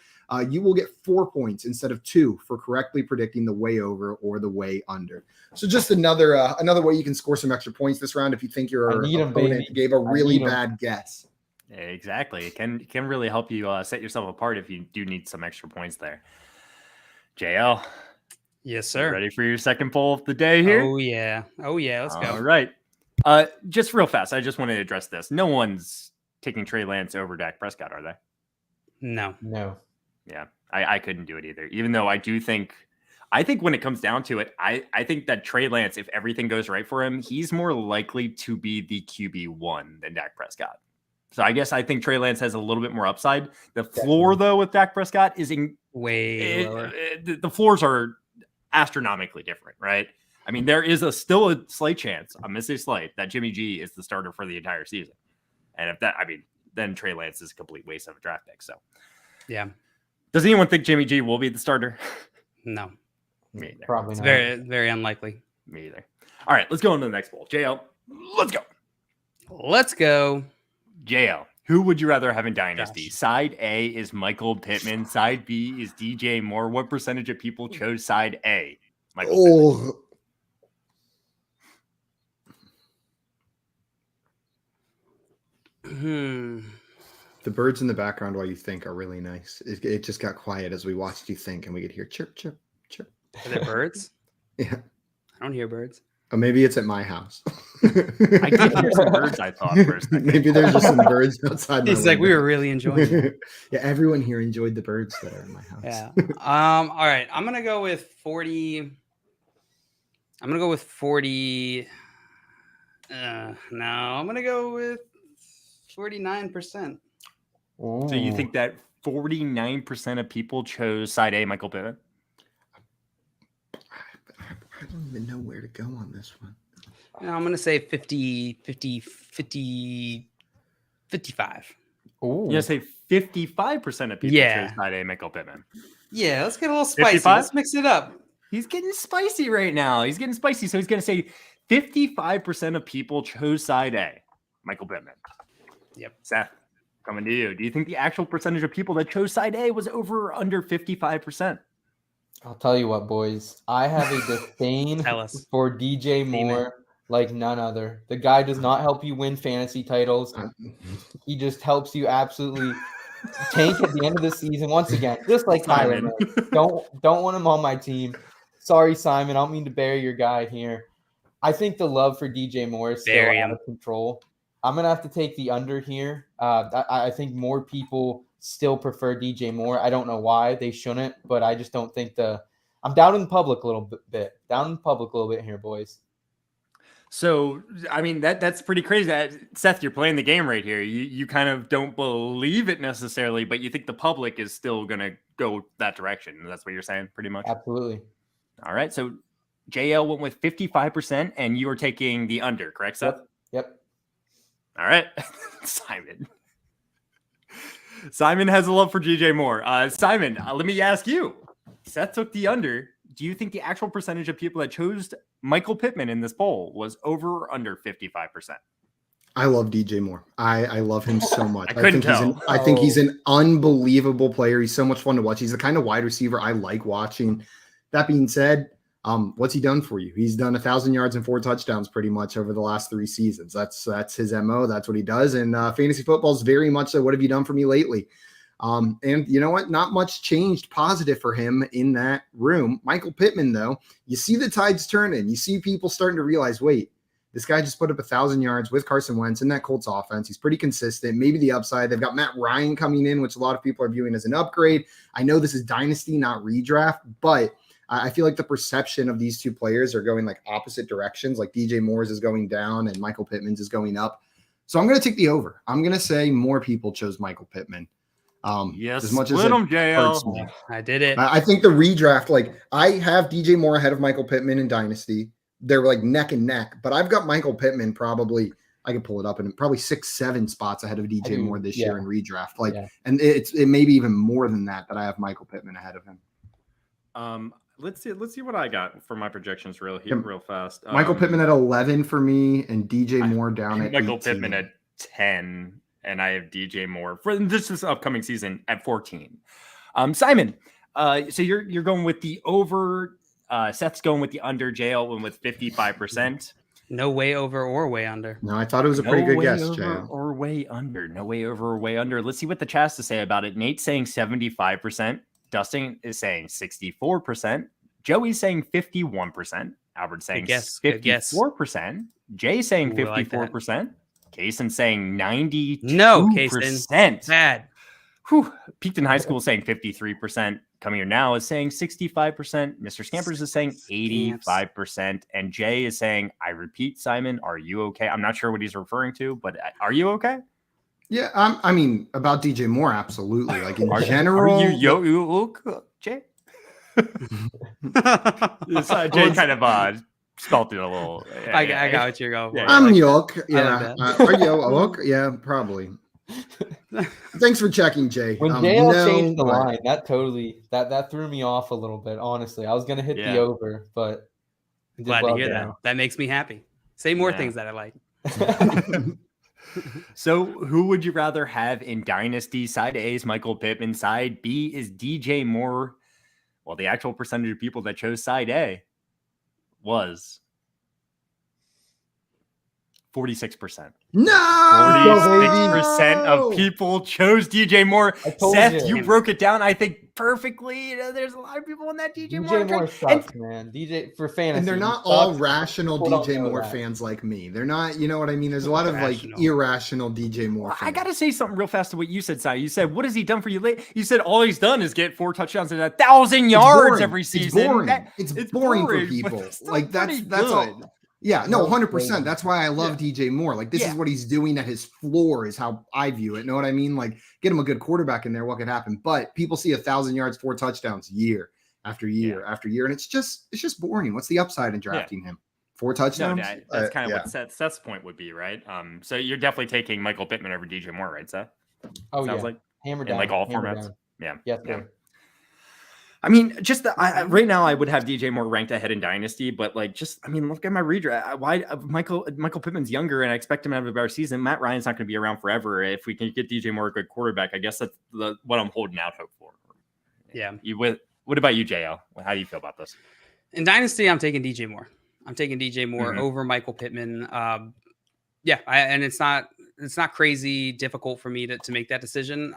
you will get 4 points instead of 2 for correctly predicting the way over or the way under. So just another way you can score some extra points this round if you think your opponent gave a really bad guess. Exactly. It can really help you set yourself apart if you do need some extra points there. JL. Yes, sir. Ready for your second poll of the day here? Oh, yeah. Let's go. All right. Just real fast, I just wanted to address this. No one's taking Trey Lance over Dak Prescott, are they? No. Yeah, I couldn't do it either. Even though I think when it comes down to it, I think that Trey Lance, if everything goes right for him, he's more likely to be the QB1 than Dak Prescott. So I think Trey Lance has a little bit more upside. The floor, though, with Dak Prescott is way lower. The floors are astronomically different, right? I mean, there is still a slight chance, a missing slight, that Jimmy G is the starter for the entire season. And if that, then Trey Lance is a complete waste of a draft pick. So, yeah. Does anyone think Jimmy G will be the starter? No. Me either. Probably it's not. very, very unlikely. Me either. All right, let's go on to the next poll. JL, let's go. JL, who would you rather have in Dynasty? Gosh. Side A is Michael Pittman. Side B is DJ Moore. What percentage of people chose side A? Michael Pittman. The birds in the background while you think are really nice. It just got quiet as we watched you think, and we could hear chirp, chirp, chirp. Are there birds? Yeah. I don't hear birds. Or maybe it's at my house. I did hear some birds, I thought, for a second. Maybe there's just some birds outside. It's like we were really enjoying it. Yeah, everyone here enjoyed the birds that are in my house. Yeah. All right. I'm gonna go with 40. I'm gonna go with 40. No, I'm gonna go with 49%. So you think that 49% of people chose side A, Michael Pittman? I don't even know where to go on this one. No, I'm gonna say 55. You're gonna say 55% of people chose side A, Michael Pittman. Yeah, let's get a little spicy. 55? Let's mix it up. He's getting spicy right now. So he's gonna say 55% of people chose side A, Michael Pittman. Yep. Seth, coming to you. Do you think the actual percentage of people that chose side A was over or under 55%? I'll tell you what, boys. I have a disdain for DJ Moore like none other. The guy does not help you win fantasy titles. He just helps you absolutely tank at the end of the season once again, just like Tyler. Don't want him on my team. Sorry, Simon. I don't mean to bury your guy here. I think the love for DJ Moore is still out of control. I'm gonna have to take the under here. I think more people still prefer DJ Moore. I don't know why they shouldn't, but I just don't think I'm down in the public a little bit. Down in the public a little bit here, boys. So, I mean, that's pretty crazy. Seth, you're playing the game right here. You kind of don't believe it necessarily, but you think the public is still going to go that direction. That's what you're saying, pretty much? Absolutely. All right. So, JL went with 55%, and you were taking the under, correct, Seth? Yep. All right. Simon has a love for DJ Moore. Simon, let me ask you. Seth took the under. Do you think the actual percentage of people that chose Michael Pittman in this poll was over or under 55%? I love DJ Moore. I love him so much. I think he's an unbelievable player. He's so much fun to watch. He's the kind of wide receiver I like watching. That being said, what's he done for you? He's done 1,000 yards and 4 touchdowns pretty much over the last 3 seasons. That's his MO. That's what he does. And fantasy football is very much so. What have you done for me lately? And you know what? Not much changed positive for him in that room. Michael Pittman, though, you see the tides turning. You see people starting to realize, wait, this guy just put up 1,000 yards with Carson Wentz in that Colts offense. He's pretty consistent. Maybe the upside. They've got Matt Ryan coming in, which a lot of people are viewing as an upgrade. I know this is Dynasty, not redraft, but I feel like the perception of these two players are going like opposite directions. Like DJ Moore's is going down and Michael Pittman's is going up. So I'm going to take the over. I'm going to say more people chose Michael Pittman Yes, as much as split it 'em, JL. hurts me. I did it. I think the redraft, like I have DJ Moore ahead of Michael Pittman in Dynasty. They're like neck and neck, but I've got Michael Pittman probably, I can pull it up, and probably 6-7 spots ahead of DJ Moore this year in redraft. Like, and it may be even more than that I have Michael Pittman ahead of him. Let's see what I got for my projections real fast. Michael Pittman at 11 for me, and DJ Moore down at Michael 18. Pittman at 10, and I have DJ Moore for this upcoming season at 14. Simon, so you're going with the over. Seth's going with the under. JL went with 55%. No way over or way under. No, I thought it was a pretty good guess, JL. Or way under. No way over or way under. Let's see what the chat has to say about it. Nate's saying 75%. Dustin is saying 64%. Joey's saying 51%. Albert's saying 54%. Jay's saying 54%. Kason saying 92%. No, Kason. Bad. Whew. Peaked in high school saying 53%. Coming here now is saying 65%. Mr. Scampers is saying 85%. And Jay is saying, I repeat, Simon, are you okay? I'm not sure what he's referring to, but are you okay? Yeah, I mean, about DJ Moore, absolutely. Like in general. Are you Jay? Jay kind of spelt it a little. I got what you're going for. I'm Yoke. Yeah. Are you Yoke? Yeah, probably. Thanks for checking, Jay. When JL changed the line, that totally that threw me off a little bit. Honestly, I was gonna hit the over, but glad to hear that. That makes me happy. Say more things that I like. So, who would you rather have in Dynasty? Side A is Michael Pittman. Side B is DJ Moore. Well, the actual percentage of people that chose side A was 46%. No, 46% of people chose DJ Moore. Seth, you broke it down, I think, perfectly. You know, there's a lot of people in that DJ Moore sucks, man. DJ for fantasy, and they're not all rational DJ Moore fans like me. They're not, you know what I mean? There's a lot of like irrational DJ Moore fans. I gotta say something real fast to what you said, Si. You said, "What has he done for you late?" You said all he's done is get 4 touchdowns and 1,000 yards every season. It's boring for people. Like that's all. Yeah, no, 100%. That's why I love DJ Moore. Like, this is what he's doing at his floor is how I view it. Know what I mean? Like, get him a good quarterback in there, what could happen? But people see 1,000 yards, 4 touchdowns year after year after year. And it's just boring. What's the upside in drafting him? 4 touchdowns? No, that's kind of what Seth's point would be, right? So you're definitely taking Michael Pittman over DJ Moore, right, Seth? Oh, sounds like hammer down. In like all formats. Down. Yeah. I mean, just right now, I would have DJ Moore ranked ahead in Dynasty, but like, look at my redraft. Why Michael Pittman's younger, and I expect him to have a better season. Matt Ryan's not going to be around forever. If we can get DJ Moore a good quarterback, I guess that's what I'm holding out hope for. Yeah. What about you, JL? How do you feel about this? In Dynasty, I'm taking DJ Moore. I'm taking DJ Moore over Michael Pittman. And it's not crazy difficult for me to make that decision.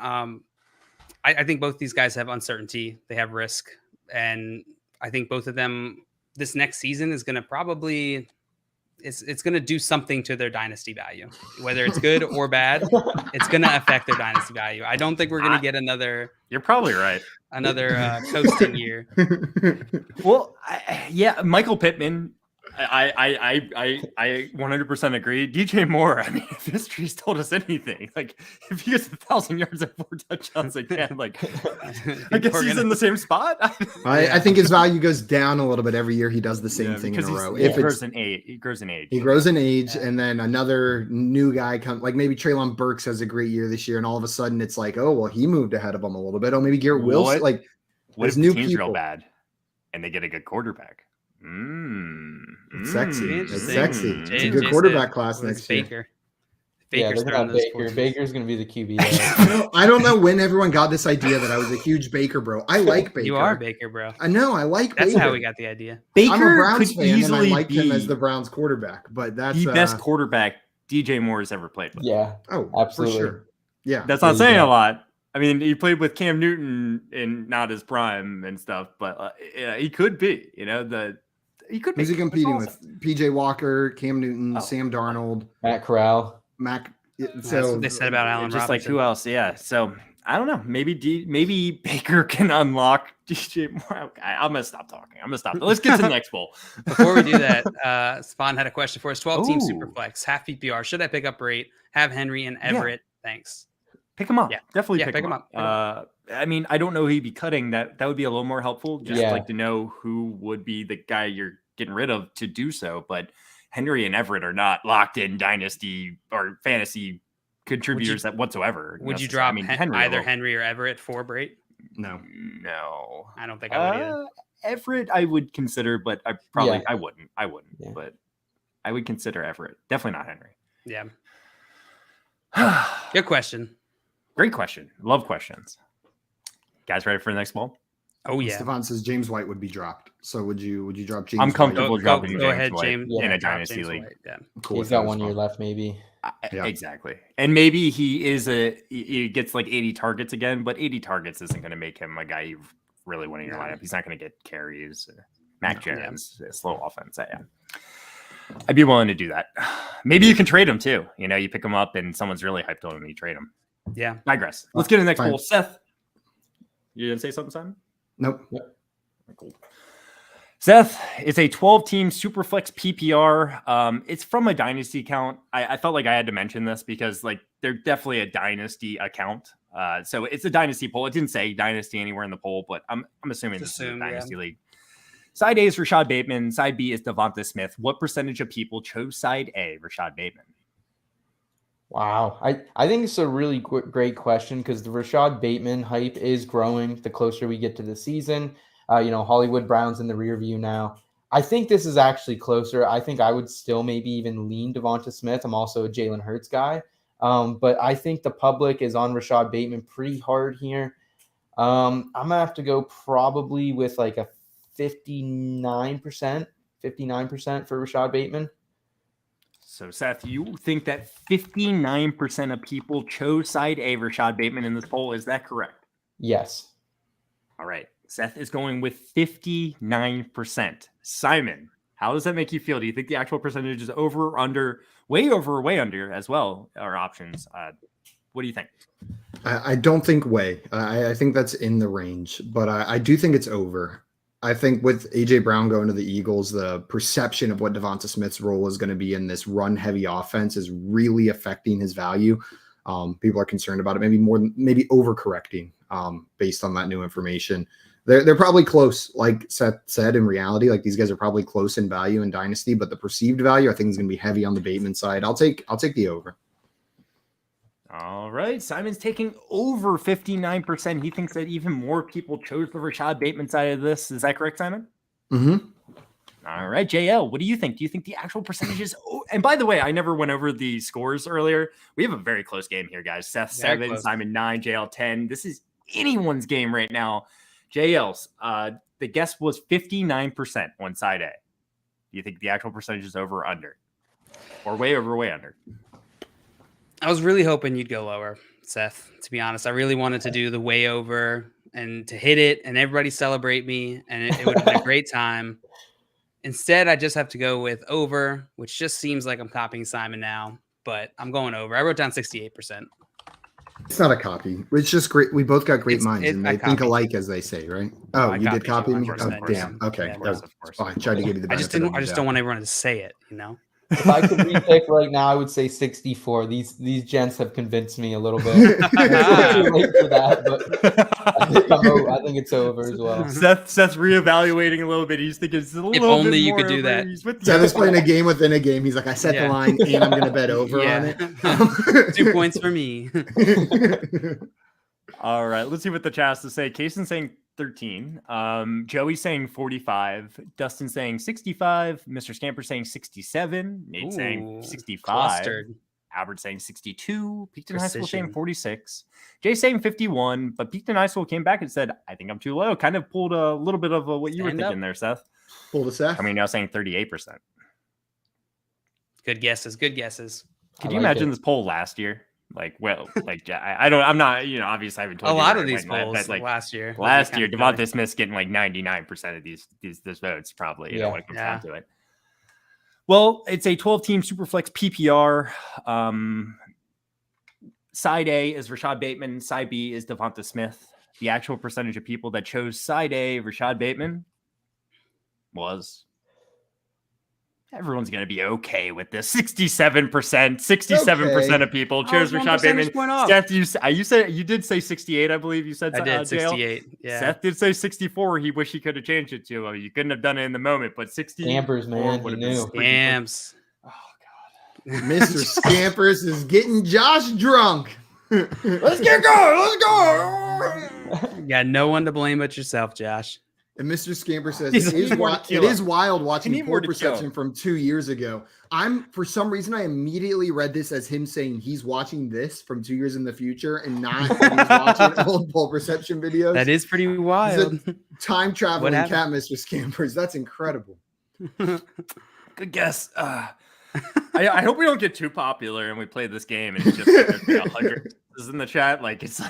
I think both these guys have uncertainty. They have risk. And I think both of them this next season is going to probably it's going to do something to their dynasty value, whether it's good or bad. It's going to affect their dynasty value. I don't think we're going to get another. You're probably right. Another coasting year. Well, Michael Pittman. I 100% agree. DJ Moore, I mean, if history's told us anything, like if he gets 1,000 yards and 4 touchdowns again, like I guess he's in the same spot. I think his value goes down a little bit every year. He does the same thing in a row. He grows in age. He grows in age, and then another new guy comes. Like maybe Treylon Burks has a great year this year, and all of a sudden it's like, oh well, he moved ahead of him a little bit. Oh, maybe Garrett Wilson. Like, what if new team's people real bad, and they get a good quarterback? It's sexy. It's sexy. It's a good Jay quarterback class next year. Baker's Baker's going to be the QB. I don't know when everyone got this idea that I was a huge Baker bro. I like Baker. You are Baker bro. I know. I like Baker. Baker. How we got the idea. Baker I'm a Browns could fan, easily and I liked him be as the Browns quarterback. But that's the best quarterback DJ Moore has ever played with. Yeah. Oh, absolutely. For sure. Yeah. That's not saying a lot. I mean, he played with Cam Newton in not his prime and stuff, but he could be. You know, Who's he competing with? PJ Walker, Cam Newton, Sam Darnold, Matt Corral, That's what they said about Allen just Robinson. Like who else? Yeah. So I don't know. Maybe Baker can unlock DJ Moore. Okay, I'm gonna stop talking. Let's get to the next bowl. Before we do that, Spawn had a question for us. 12 team Superflex, half PPR. Should I pick up Rate? Have Henry and Everett? Thanks. Pick him up. Yeah. Definitely Yeah, pick him up. I mean, I don't know who he'd be cutting. That would be a little more helpful. Just like to know who would be the guy you're getting rid of to do so. But Henry and Everett are not locked in dynasty or fantasy contributors whatsoever. Would you drop either Henry or Everett for Brait? No. I don't think I would either. Everett I would consider, but I wouldn't. Yeah. But I would consider Everett. Definitely not Henry. Yeah. Good question. Great question. Love questions. Guys ready for the next ball? Oh yeah. Stefan says James White would be dropped. So would you drop James? I'm comfortable dropping James. Go ahead, White James. In a dynasty league. White. Yeah. Cool. He's got 1 year left, maybe. Exactly. And maybe he gets like 80 targets again, but 80 targets isn't going to make him a guy you really want in your lineup. He's not going to get carries. Mac Jones, slow offense. Yeah. I'd be willing to do that. Maybe you can trade him too. You pick him up and someone's really hyped on him and you trade him. Yeah. Digress. Let's get to the next poll. Seth, you didn't say something, Simon? Nope. Cool. Seth, it's a 12-team Superflex PPR. It's from a Dynasty account. I felt like I had to mention this because they're definitely a Dynasty account. So it's a Dynasty poll. It didn't say Dynasty anywhere in the poll, but I'm assuming this is a Dynasty league. Side A is Rashad Bateman. Side B is Devonta Smith. What percentage of people chose side A, Rashad Bateman? Wow. I think it's a really great question because the Rashad Bateman hype is growing the closer we get to the season. Hollywood Brown's in the rear view now. I think this is actually closer. I think I would still maybe even lean Devonta Smith. I'm also a Jalen Hurts guy. But I think the public is on Rashad Bateman pretty hard here. I'm going to have to go probably with like a 59% for Rashad Bateman. So, Seth, you think that 59% of people chose side A, Rashad Bateman, in this poll. Is that correct? Yes. All right. Seth is going with 59%. Simon, how does that make you feel? Do you think the actual percentage is over or under, way over or way under as well, our options? What do you think? I don't think way. I think that's in the range, but I do think it's over. I think with A.J. Brown going to the Eagles, the perception of what Devonta Smith's role is going to be in this run-heavy offense is really affecting his value. People are concerned about it, maybe overcorrecting based on that new information. They're probably close, like Seth said. In reality, these guys are probably close in value in Dynasty, but the perceived value I think is going to be heavy on the Bateman side. I'll take the over. All right. Simon's taking over 59%. He thinks that even more people chose the Rashad Bateman side of this. Is that correct, Simon? Mm-hmm. All right. JL, what do you think? Do you think the actual percentages? Oh, and by the way, I never went over the scores earlier. We have a very close game here, guys. Seth 7, close. Simon 9, JL 10. This is anyone's game right now. JL's, the guess was 59% on side A. Do you think the actual percentage is over or under? Or way over or way under? I was really hoping you'd go lower, Seth, to be honest. I really wanted to do the way over and to hit it and everybody celebrate me, and it would have been a great time. Instead, I just have to go with over, which just seems like I'm copying Simon now, but I'm going over. I wrote down 68%. It's not a copy. It's just great. We both got great minds, and they think alike, as they say, right? Oh, you did copy me? Oh, damn. Okay. Of course. I tried to give you the benefit. I just don't want everyone to say it, If I could repick right now, I would say 64. These gents have convinced me a little bit. It's too late for that, but I think it's over as well. Seth's reevaluating a little bit. He's thinking it's a little bit more. If only you could do that. Seth is playing a game within a game. He's like, I set the line, and I'm going to bet over on it. 2 points for me. All right, let's see what the chat has to say. Kaysen's saying 13. Joey saying 45. Dustin saying 65. Mr. Scamper saying 67. Nate saying 65. Clustered. Albert saying 62. Peakton High School saying 46. Jay saying 51. But Peakton High School came back and said, I think I'm too low. Kind of pulled a little bit of what you were thinking there, Seth. Pulled a Seth. I mean, now saying 38%. Good guesses. Could you imagine this poll last year? I'm not, obviously I haven't told you. A lot of these polls but last year. Devonta Smith's getting 99% of these votes, probably, when it comes down to it. Well, it's a 12-team Superflex PPR. Side A is Rashad Bateman. Side B is Devonta Smith. The actual percentage of people that chose side A, Rashad Bateman, was Everyone's going to be okay with this. 67% of people chose Rashad Bateman. Seth, you did say 68, I believe you said. I did, 68. Yeah. Seth did say 64. He wished he could have changed it to. You couldn't have done it in the moment, but 60. Scampers, man. Would have been Scams. Oh, God. Mr. Scampers is getting Josh drunk. Let's get going. Let's go. You got no one to blame but yourself, Josh. And Mr. Scamper says it is wild watching poor perception from 2 years ago. For some reason, I immediately read this as him saying he's watching this from 2 years in the future and not he's watching old poor perception videos. That is pretty wild. Time traveling cat, Mr. Scampers. That's incredible. Good guess. I hope we don't get too popular and we play this game and it's just like 100 is in the chat. It's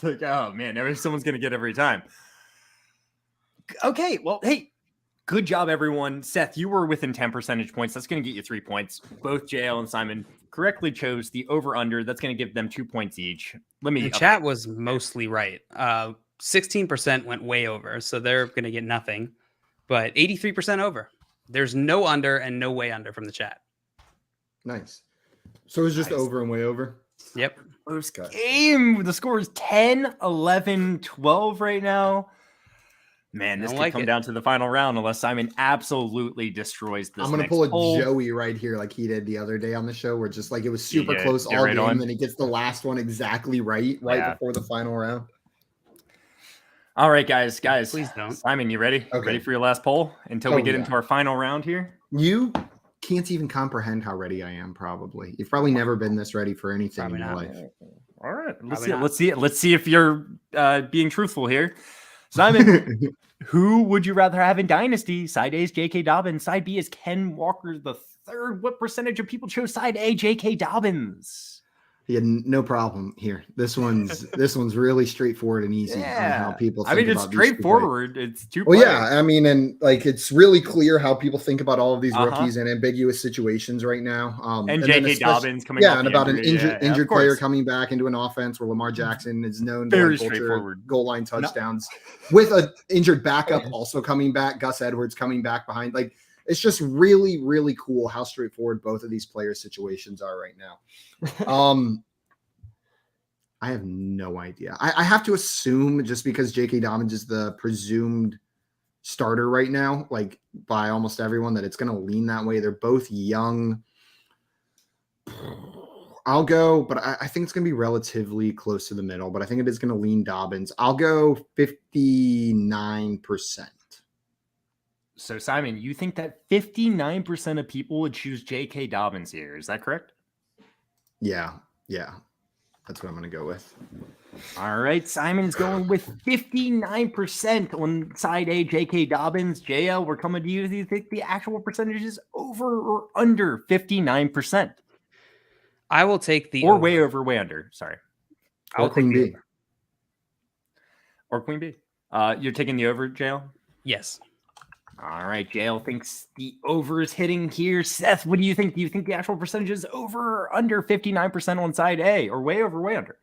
like, oh man, someone's gonna get every time. Okay, well, hey, good job, everyone. Seth, you were within 10 percentage points. That's going to get you 3 points. Both JL and Simon correctly chose the over-under. That's going to give them 2 points each. The chat was mostly right. 16% went way over, so they're going to get nothing. But 83% over. There's no under and no way under from the chat. Nice. So it's just over and way over? Yep. First game. The score is 10, 11, 12 right now. Man, this could come down to the final round unless Simon absolutely destroys this. I'm going to pull a Joey right here like he did the other day on the show where just it was super close all game and then he gets the last one exactly right before the final round. All right, guys. Please don't. Simon, you ready? Okay. Ready for your last poll until we get into our final round here? You can't even comprehend how ready I am, probably. You've probably never been this ready for anything in your life. All right. Let's see if you're being truthful here. Simon, who would you rather have in Dynasty? Side A is J.K. Dobbins. Side B is Ken Walker the third. What percentage of people chose side A, J.K. Dobbins? Yeah, no problem here. This one's really straightforward and easy on how people think it's straightforward. It's two players. Well, yeah, and it's really clear how people think about all of these rookies and ambiguous situations right now. And J.K. Dobbins coming and about an injured player coming back into an offense where Lamar Jackson is known very to straightforward goal line touchdowns with an injured backup also coming back, Gus Edwards coming back behind. It's just really, really cool how straightforward both of these players' situations are right now. I have no idea. I have to assume just because J.K. Dobbins is the presumed starter right now, by almost everyone, that it's going to lean that way. They're both young. I'll go, but I think it's going to be relatively close to the middle, but I think it is going to lean Dobbins. I'll go 59%. So, Simon, you think that 59% of people would choose J.K. Dobbins here. Is that correct? Yeah. That's what I'm going to go with. All right. Simon's going with 59% on side A, J.K. Dobbins. JL, we're coming to you. Do you think the actual percentage is over or under 59%? I will take the Or over. Way over, way under. Sorry. Or Queen B. Or Queen B. You're taking the over, JL? Yes. All right, JL thinks the over is hitting here. Seth, what do you think? Do you think the actual percentage is over or under 59% on side A, or way over, way under?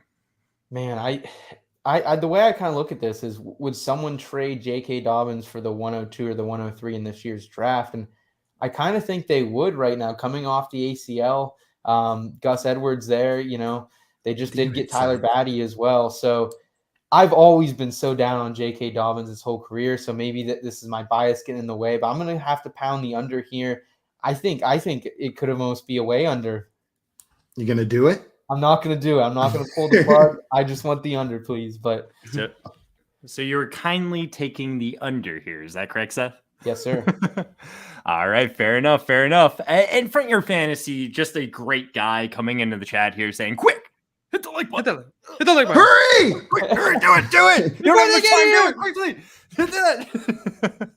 Man, I the way I kind of look at this is, would someone trade J.K. Dobbins for the 102 or the 103 in this year's draft? And I kind of think they would right now, coming off the ACL. Gus Edwards there, they just did get Tyler Batty as well. So I've always been so down on J.K. Dobbins his whole career, so maybe this is my bias getting in the way, but I'm going to have to pound the under here. I think it could almost be a way under. You going to do it? I'm not going to do it. I'm not going to pull the plug. I just want the under, please. But so you're kindly taking the under here. Is that correct, Seth? Yes, sir. All right, fair enough. And Front Your Fantasy, just a great guy coming into the chat here saying, quick, hit the like button. Hit the like button. Hurry! Quick, hurry, do it. You don't have much time, do it quickly. Hit that.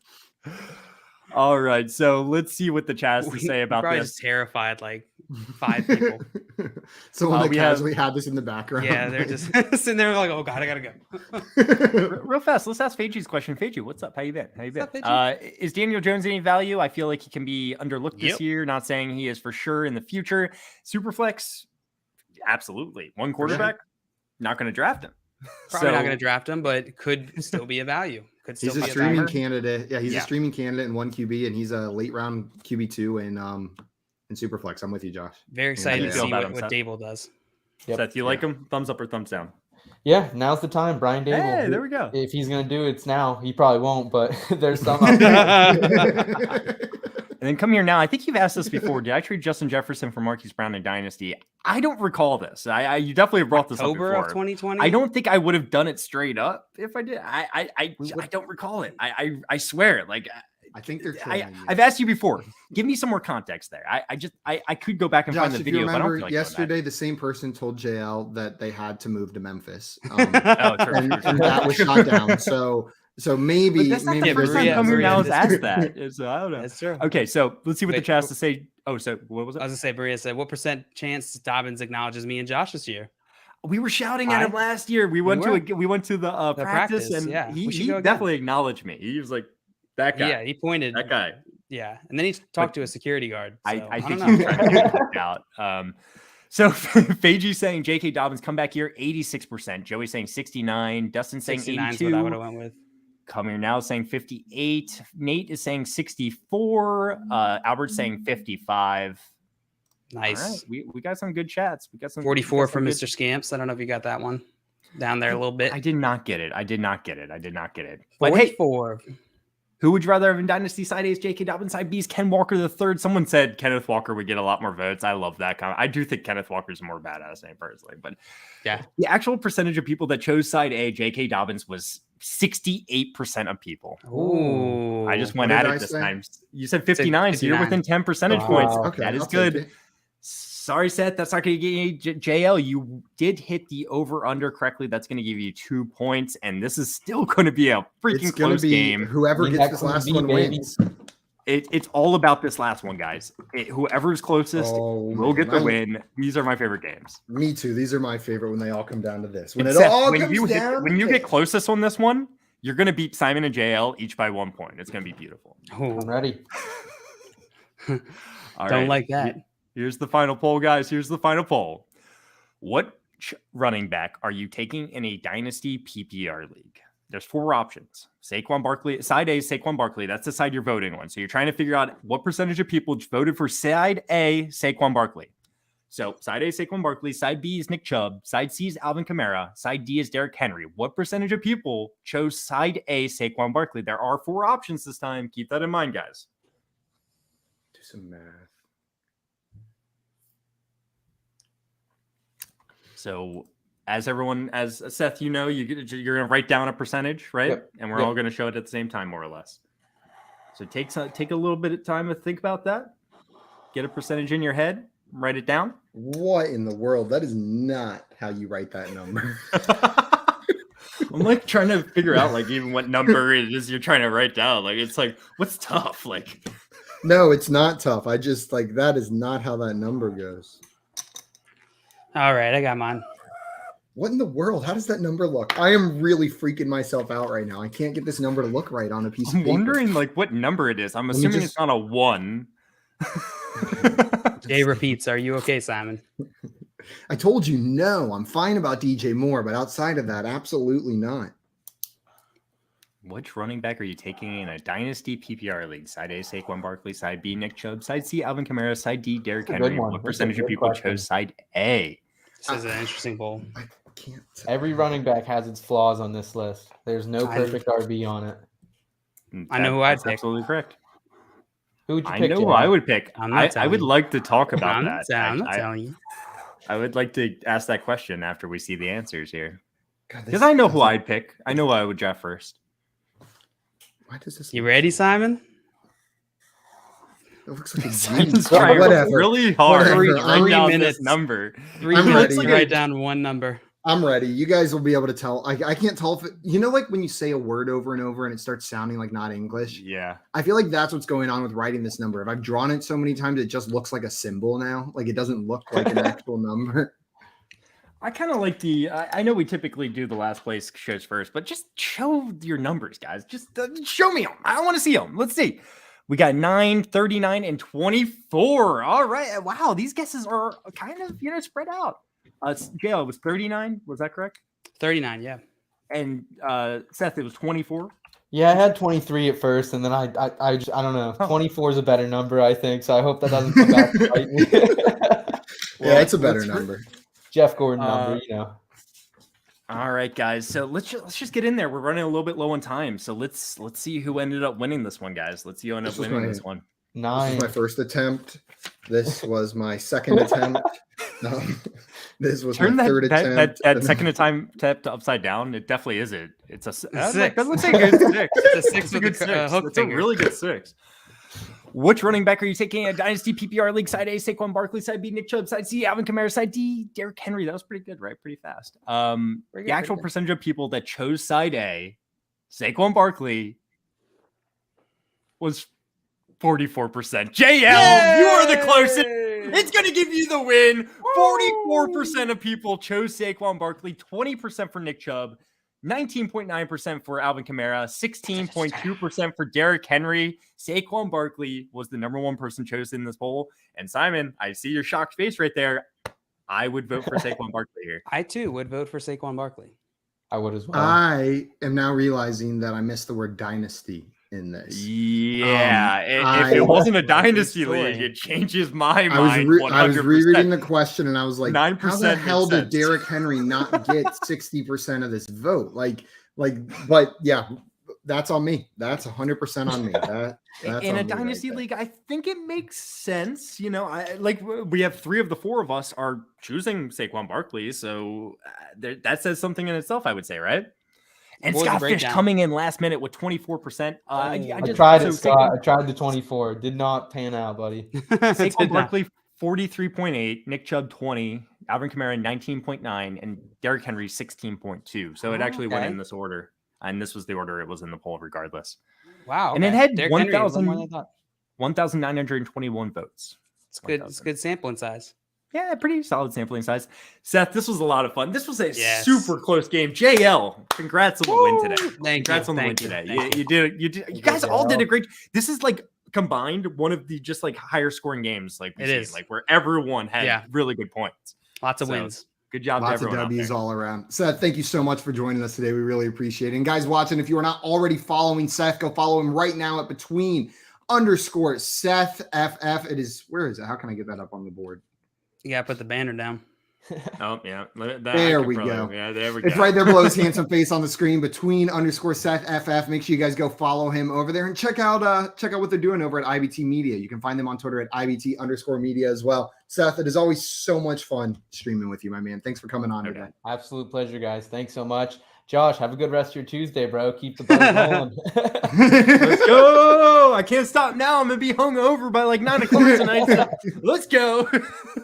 All right, so let's see what the chat has to say about this. Just terrified, 5 people. Someone casually had this in the background. Yeah, they're just sitting there oh God, I gotta go. Real fast, let's ask Feji's question. Feji, what's up? How you been? Is Daniel Jones any value? I feel like he can be underlooked this year. Not saying he is for sure in the future. Superflex, absolutely. One quarterback, not going to draft him. Probably not going to draft him, but could still be a value. Could still He's a be streaming timer. candidate. Yeah, he's a streaming candidate in 1 QB, and he's a late round QB2 in Superflex. I'm with you, Josh. Very excited to feel see about what him, Seth? Dable does. Yep. Seth, you like him? Thumbs up or thumbs down? Yeah, now's the time. Brian Dable. Hey, there we go. If he's gonna do it, it's now. He probably won't, but there's some out there. And then come here now. I think you've asked this before. Did I trade Justin Jefferson for Marquise Brown in Dynasty? I don't recall this. You definitely have brought this up October before. of 2020. I don't think I would have done it straight up if I did. I don't recall it. I swear. Like I think they're trolling you. I've asked you before. Give me some more context there. I could go back and Josh, find the if video. you But I don't remember, feel like yesterday the same person told JL that they had to move to Memphis, oh, true. and that was shot down. So maybe But that's not maybe the first time Maria- come here Maria now has did- asked that. So I don't know. That's true. Okay, so let's see what the Wait, chat has to say. Oh, so what was it? I was gonna say, Berea said, "What percent chance Dobbins acknowledges me and Josh this year?" We were shouting at him last year. We went to the practice, practice, and yeah. he We should go again. definitely acknowledged me. He was like, "That guy, Yeah, he pointed. that guy." Yeah, and then he talked to a security guard. So, I I think don't he's know. trying to get out. So Feiji saying J.K. Dobbins come back here 86%. Joey saying 69. Dustin saying 69 is what I would 82. have went with. Come here now saying 58. Nate is saying 64. Albert saying 55. Nice. All right, we got some good chats. We got some 44 from good- Mr. Scamps. I don't know if you got that one down there a little bit. I did not get it. I did not get it. But hey, 44. who would you rather have in Dynasty? Side A's J.K. Dobbins, side B's Ken Walker III. Someone said Kenneth Walker would get a lot more votes. I love that comment. I do think Kenneth Walker's a more badass name personally, but Yeah. the actual percentage of people that chose side A, J.K. Dobbins, was 68% of people. Ooh. I just went What at did it I this say? time. You said 59, so you're 59. within 10 percentage Wow. points. Okay, That is I'll take good. it. Sorry, Seth. That's not going to get you JL. You did hit the over/under correctly. That's going to give you 2 points, and this is still going to be a freaking It's going close to be game. whoever Bring gets back this Queen last Bee, one baby. wins. It's all about this last one, guys. Whoever's closest will get the win. These are my favorite games. Me too. These are my favorite when they all come down to this. When it Seth, all when comes you down, when to you get this. closest on this one, you're going to beat Simon and JL each by 1 point. It's going to be beautiful. Ooh. I'm ready. All Don't right. like that. Here's the final poll, guys. Here's the final poll. What running back are you taking in a Dynasty PPR league? There's 4 options. Saquon Barkley, side A, Saquon Barkley. That's the side you're voting on. So you're trying to figure out what percentage of people voted for side A, Saquon Barkley. So side A, Saquon Barkley. Side B is Nick Chubb. Side C is Alvin Kamara. Side D is Derrick Henry. What percentage of people chose side A, Saquon Barkley? There are 4 options this time. Keep that in mind, guys. Do some math. So as Seth, you're going to write down a percentage, right? Yep. And we're Yep. all going to show it at the same time, more or less. So take a little bit of time to think about that. Get a percentage in your head. Write it down. What in the world? That is not how you write that number. I'm like trying to figure out like even what number it is you're trying to write down. Like it's like what's tough? Like No, it's not tough. I just like that is not how that number goes. All right, I got mine. What in the world? How does that number look? I am really freaking myself out right now. I can't get this number to look right on a piece of I'm paper. wondering like what number it is. I'm Let me assuming just- it's not a 1. Jay repeats. Are you okay, Simon? I told you no. I'm fine about DJ Moore, but outside of that, absolutely not. Which running back are you taking in a Dynasty PPR league? Side A, Saquon Barkley. Side B, Nick Chubb. Side C, Alvin Kamara. Side D, Derrick That's a good Henry. one. What That's a percentage of good people question. chose side A? This is an interesting poll. I can't tell. Every running back has its flaws on this list. There's no I- perfect RB on it. I know who I'd That's pick. Absolutely correct. Who would you I pick? know Jay? who I would pick. I'm not I telling would you. like to talk about I'm that. not I- telling you. I would like to ask that question after we see the answers here. God, Because I know who doesn't- I'd pick. I know who I would draft first. Why does this? You ready, Simon? It looks like a Simon's G. trying Whatever. really hard Whatever. to write I'm- down minutes. this number. 3 I'm minutes ready. to write down one number. I'm ready. You guys will be able to tell. I can't tell if it, you know, like when you say a word over and over and it starts sounding like not English. Yeah. I feel like that's what's going on with writing this number. If I've drawn it so many times, it just looks like a symbol now. Like it doesn't look like an actual number. I kind of like I know we typically do the last place shows first, but just show your numbers, guys. Just show me them. I want to see them. Let's see. We got 9, 39, and 24. All right. Wow. These guesses are kind of, spread out. JL was 39. Was that correct? 39, yeah. And Seth, it was 24. Yeah, I had 23 at first, and then I don't know. 24 is a better number, I think. So I hope that doesn't come back to bite me. Yeah, it's a better number. Jeff Gordon number, All right, guys. So let's just get in there. We're running a little bit low on time, so let's see who ended up winning this one, guys. Let's see who ended up winning this one. This was my first attempt. This was my second attempt. This was my third attempt. That second attempt upside down, it definitely is it. It's a six. That looks like a good six. It's a six with good a six. hook That's finger. a really good six. Which running back are you taking? A Dynasty PPR League, side A, Saquon Barkley, side B, Nick Chubb, side C, Alvin Kamara, side D, Derrick Henry. That was pretty good, right? Pretty fast. The actual percentage of people that chose side A, Saquon Barkley, was 44%. JL, you are the closest. It's going to give you the win. 44% of people chose Saquon Barkley, 20% for Nick Chubb, 19.9% for Alvin Kamara, 16.2% for Derrick Henry. Saquon Barkley was the number one person chosen in this poll. And Simon, I see your shocked face right there. I would vote for Saquon Barkley here. I too would vote for Saquon Barkley. I would as well. I am now realizing that I missed the word dynasty in this. Yeah, if it wasn't a dynasty league, it changes my mind. I was rereading the question and I was like, 9% how the hell did Derrick Henry not get 60% of this vote? But yeah, that's on me. That's 100% on me. That's in a dynasty league, I think it makes sense. We have 3 of the 4 of us are choosing Saquon Barkley, so that says something in itself, I would say, right? And Scott Fish coming in last minute with 24%. I tried it, Scott. I tried the 24. Did not pan out, buddy. Saquon Barkley, 43.8. Nick Chubb, 20. Alvin Kamara, 19.9. And Derrick Henry, 16.2. So it actually went in this order. And this was the order it was in the poll regardless. Wow. And it had 1,921 votes. It's good. It's good sampling size. Yeah, pretty solid sampling size. Seth, this was a lot of fun. This was a super close game. JL, congrats on the win today. Congrats on the win today. You did. You guys all did a great. This is like combined one of the just like higher scoring games like we've seen, like where everyone had really good points. Lots of wins. Good job, lots of W's all around. Seth, thank you so much for joining us today. We really appreciate it. And guys watching, if you are not already following Seth, go follow him right now at between_Seth FF. It is, where is it? How can I get that up on the board? You gotta put the banner down. Oh yeah, there we go. Yeah, there we go. It's right there below his handsome face on the screen. Between_Seth FF. Make sure you guys go follow him over there and check out what they're doing over at IBT Media. You can find them on Twitter at IBT_media as well. Seth, it is always so much fun streaming with you, my man. Thanks for coming on today. Absolute pleasure, guys. Thanks so much. Josh, have a good rest of your Tuesday, bro. Keep the buzz going. Let's go. I can't stop now. I'm going to be hungover by like 9 o'clock tonight. So let's go.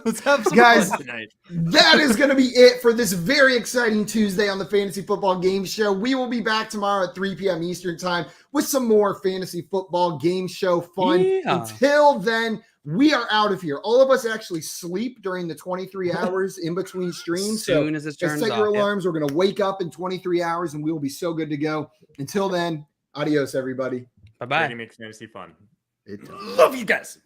Let's have some fun tonight. That is going to be it for this very exciting Tuesday on the Fantasy Football Game Show. We will be back tomorrow at 3 p.m. Eastern Time with some more Fantasy Football Game Show fun. Yeah. Until then, we are out of here. All of us actually sleep during the 23 hours in between streams. Soon as it turns set your alarms. We're going to wake up in 23 hours and we will be so good to go. Until then, adios, everybody. Bye-bye. It makes fantasy fun. It does. Love you guys.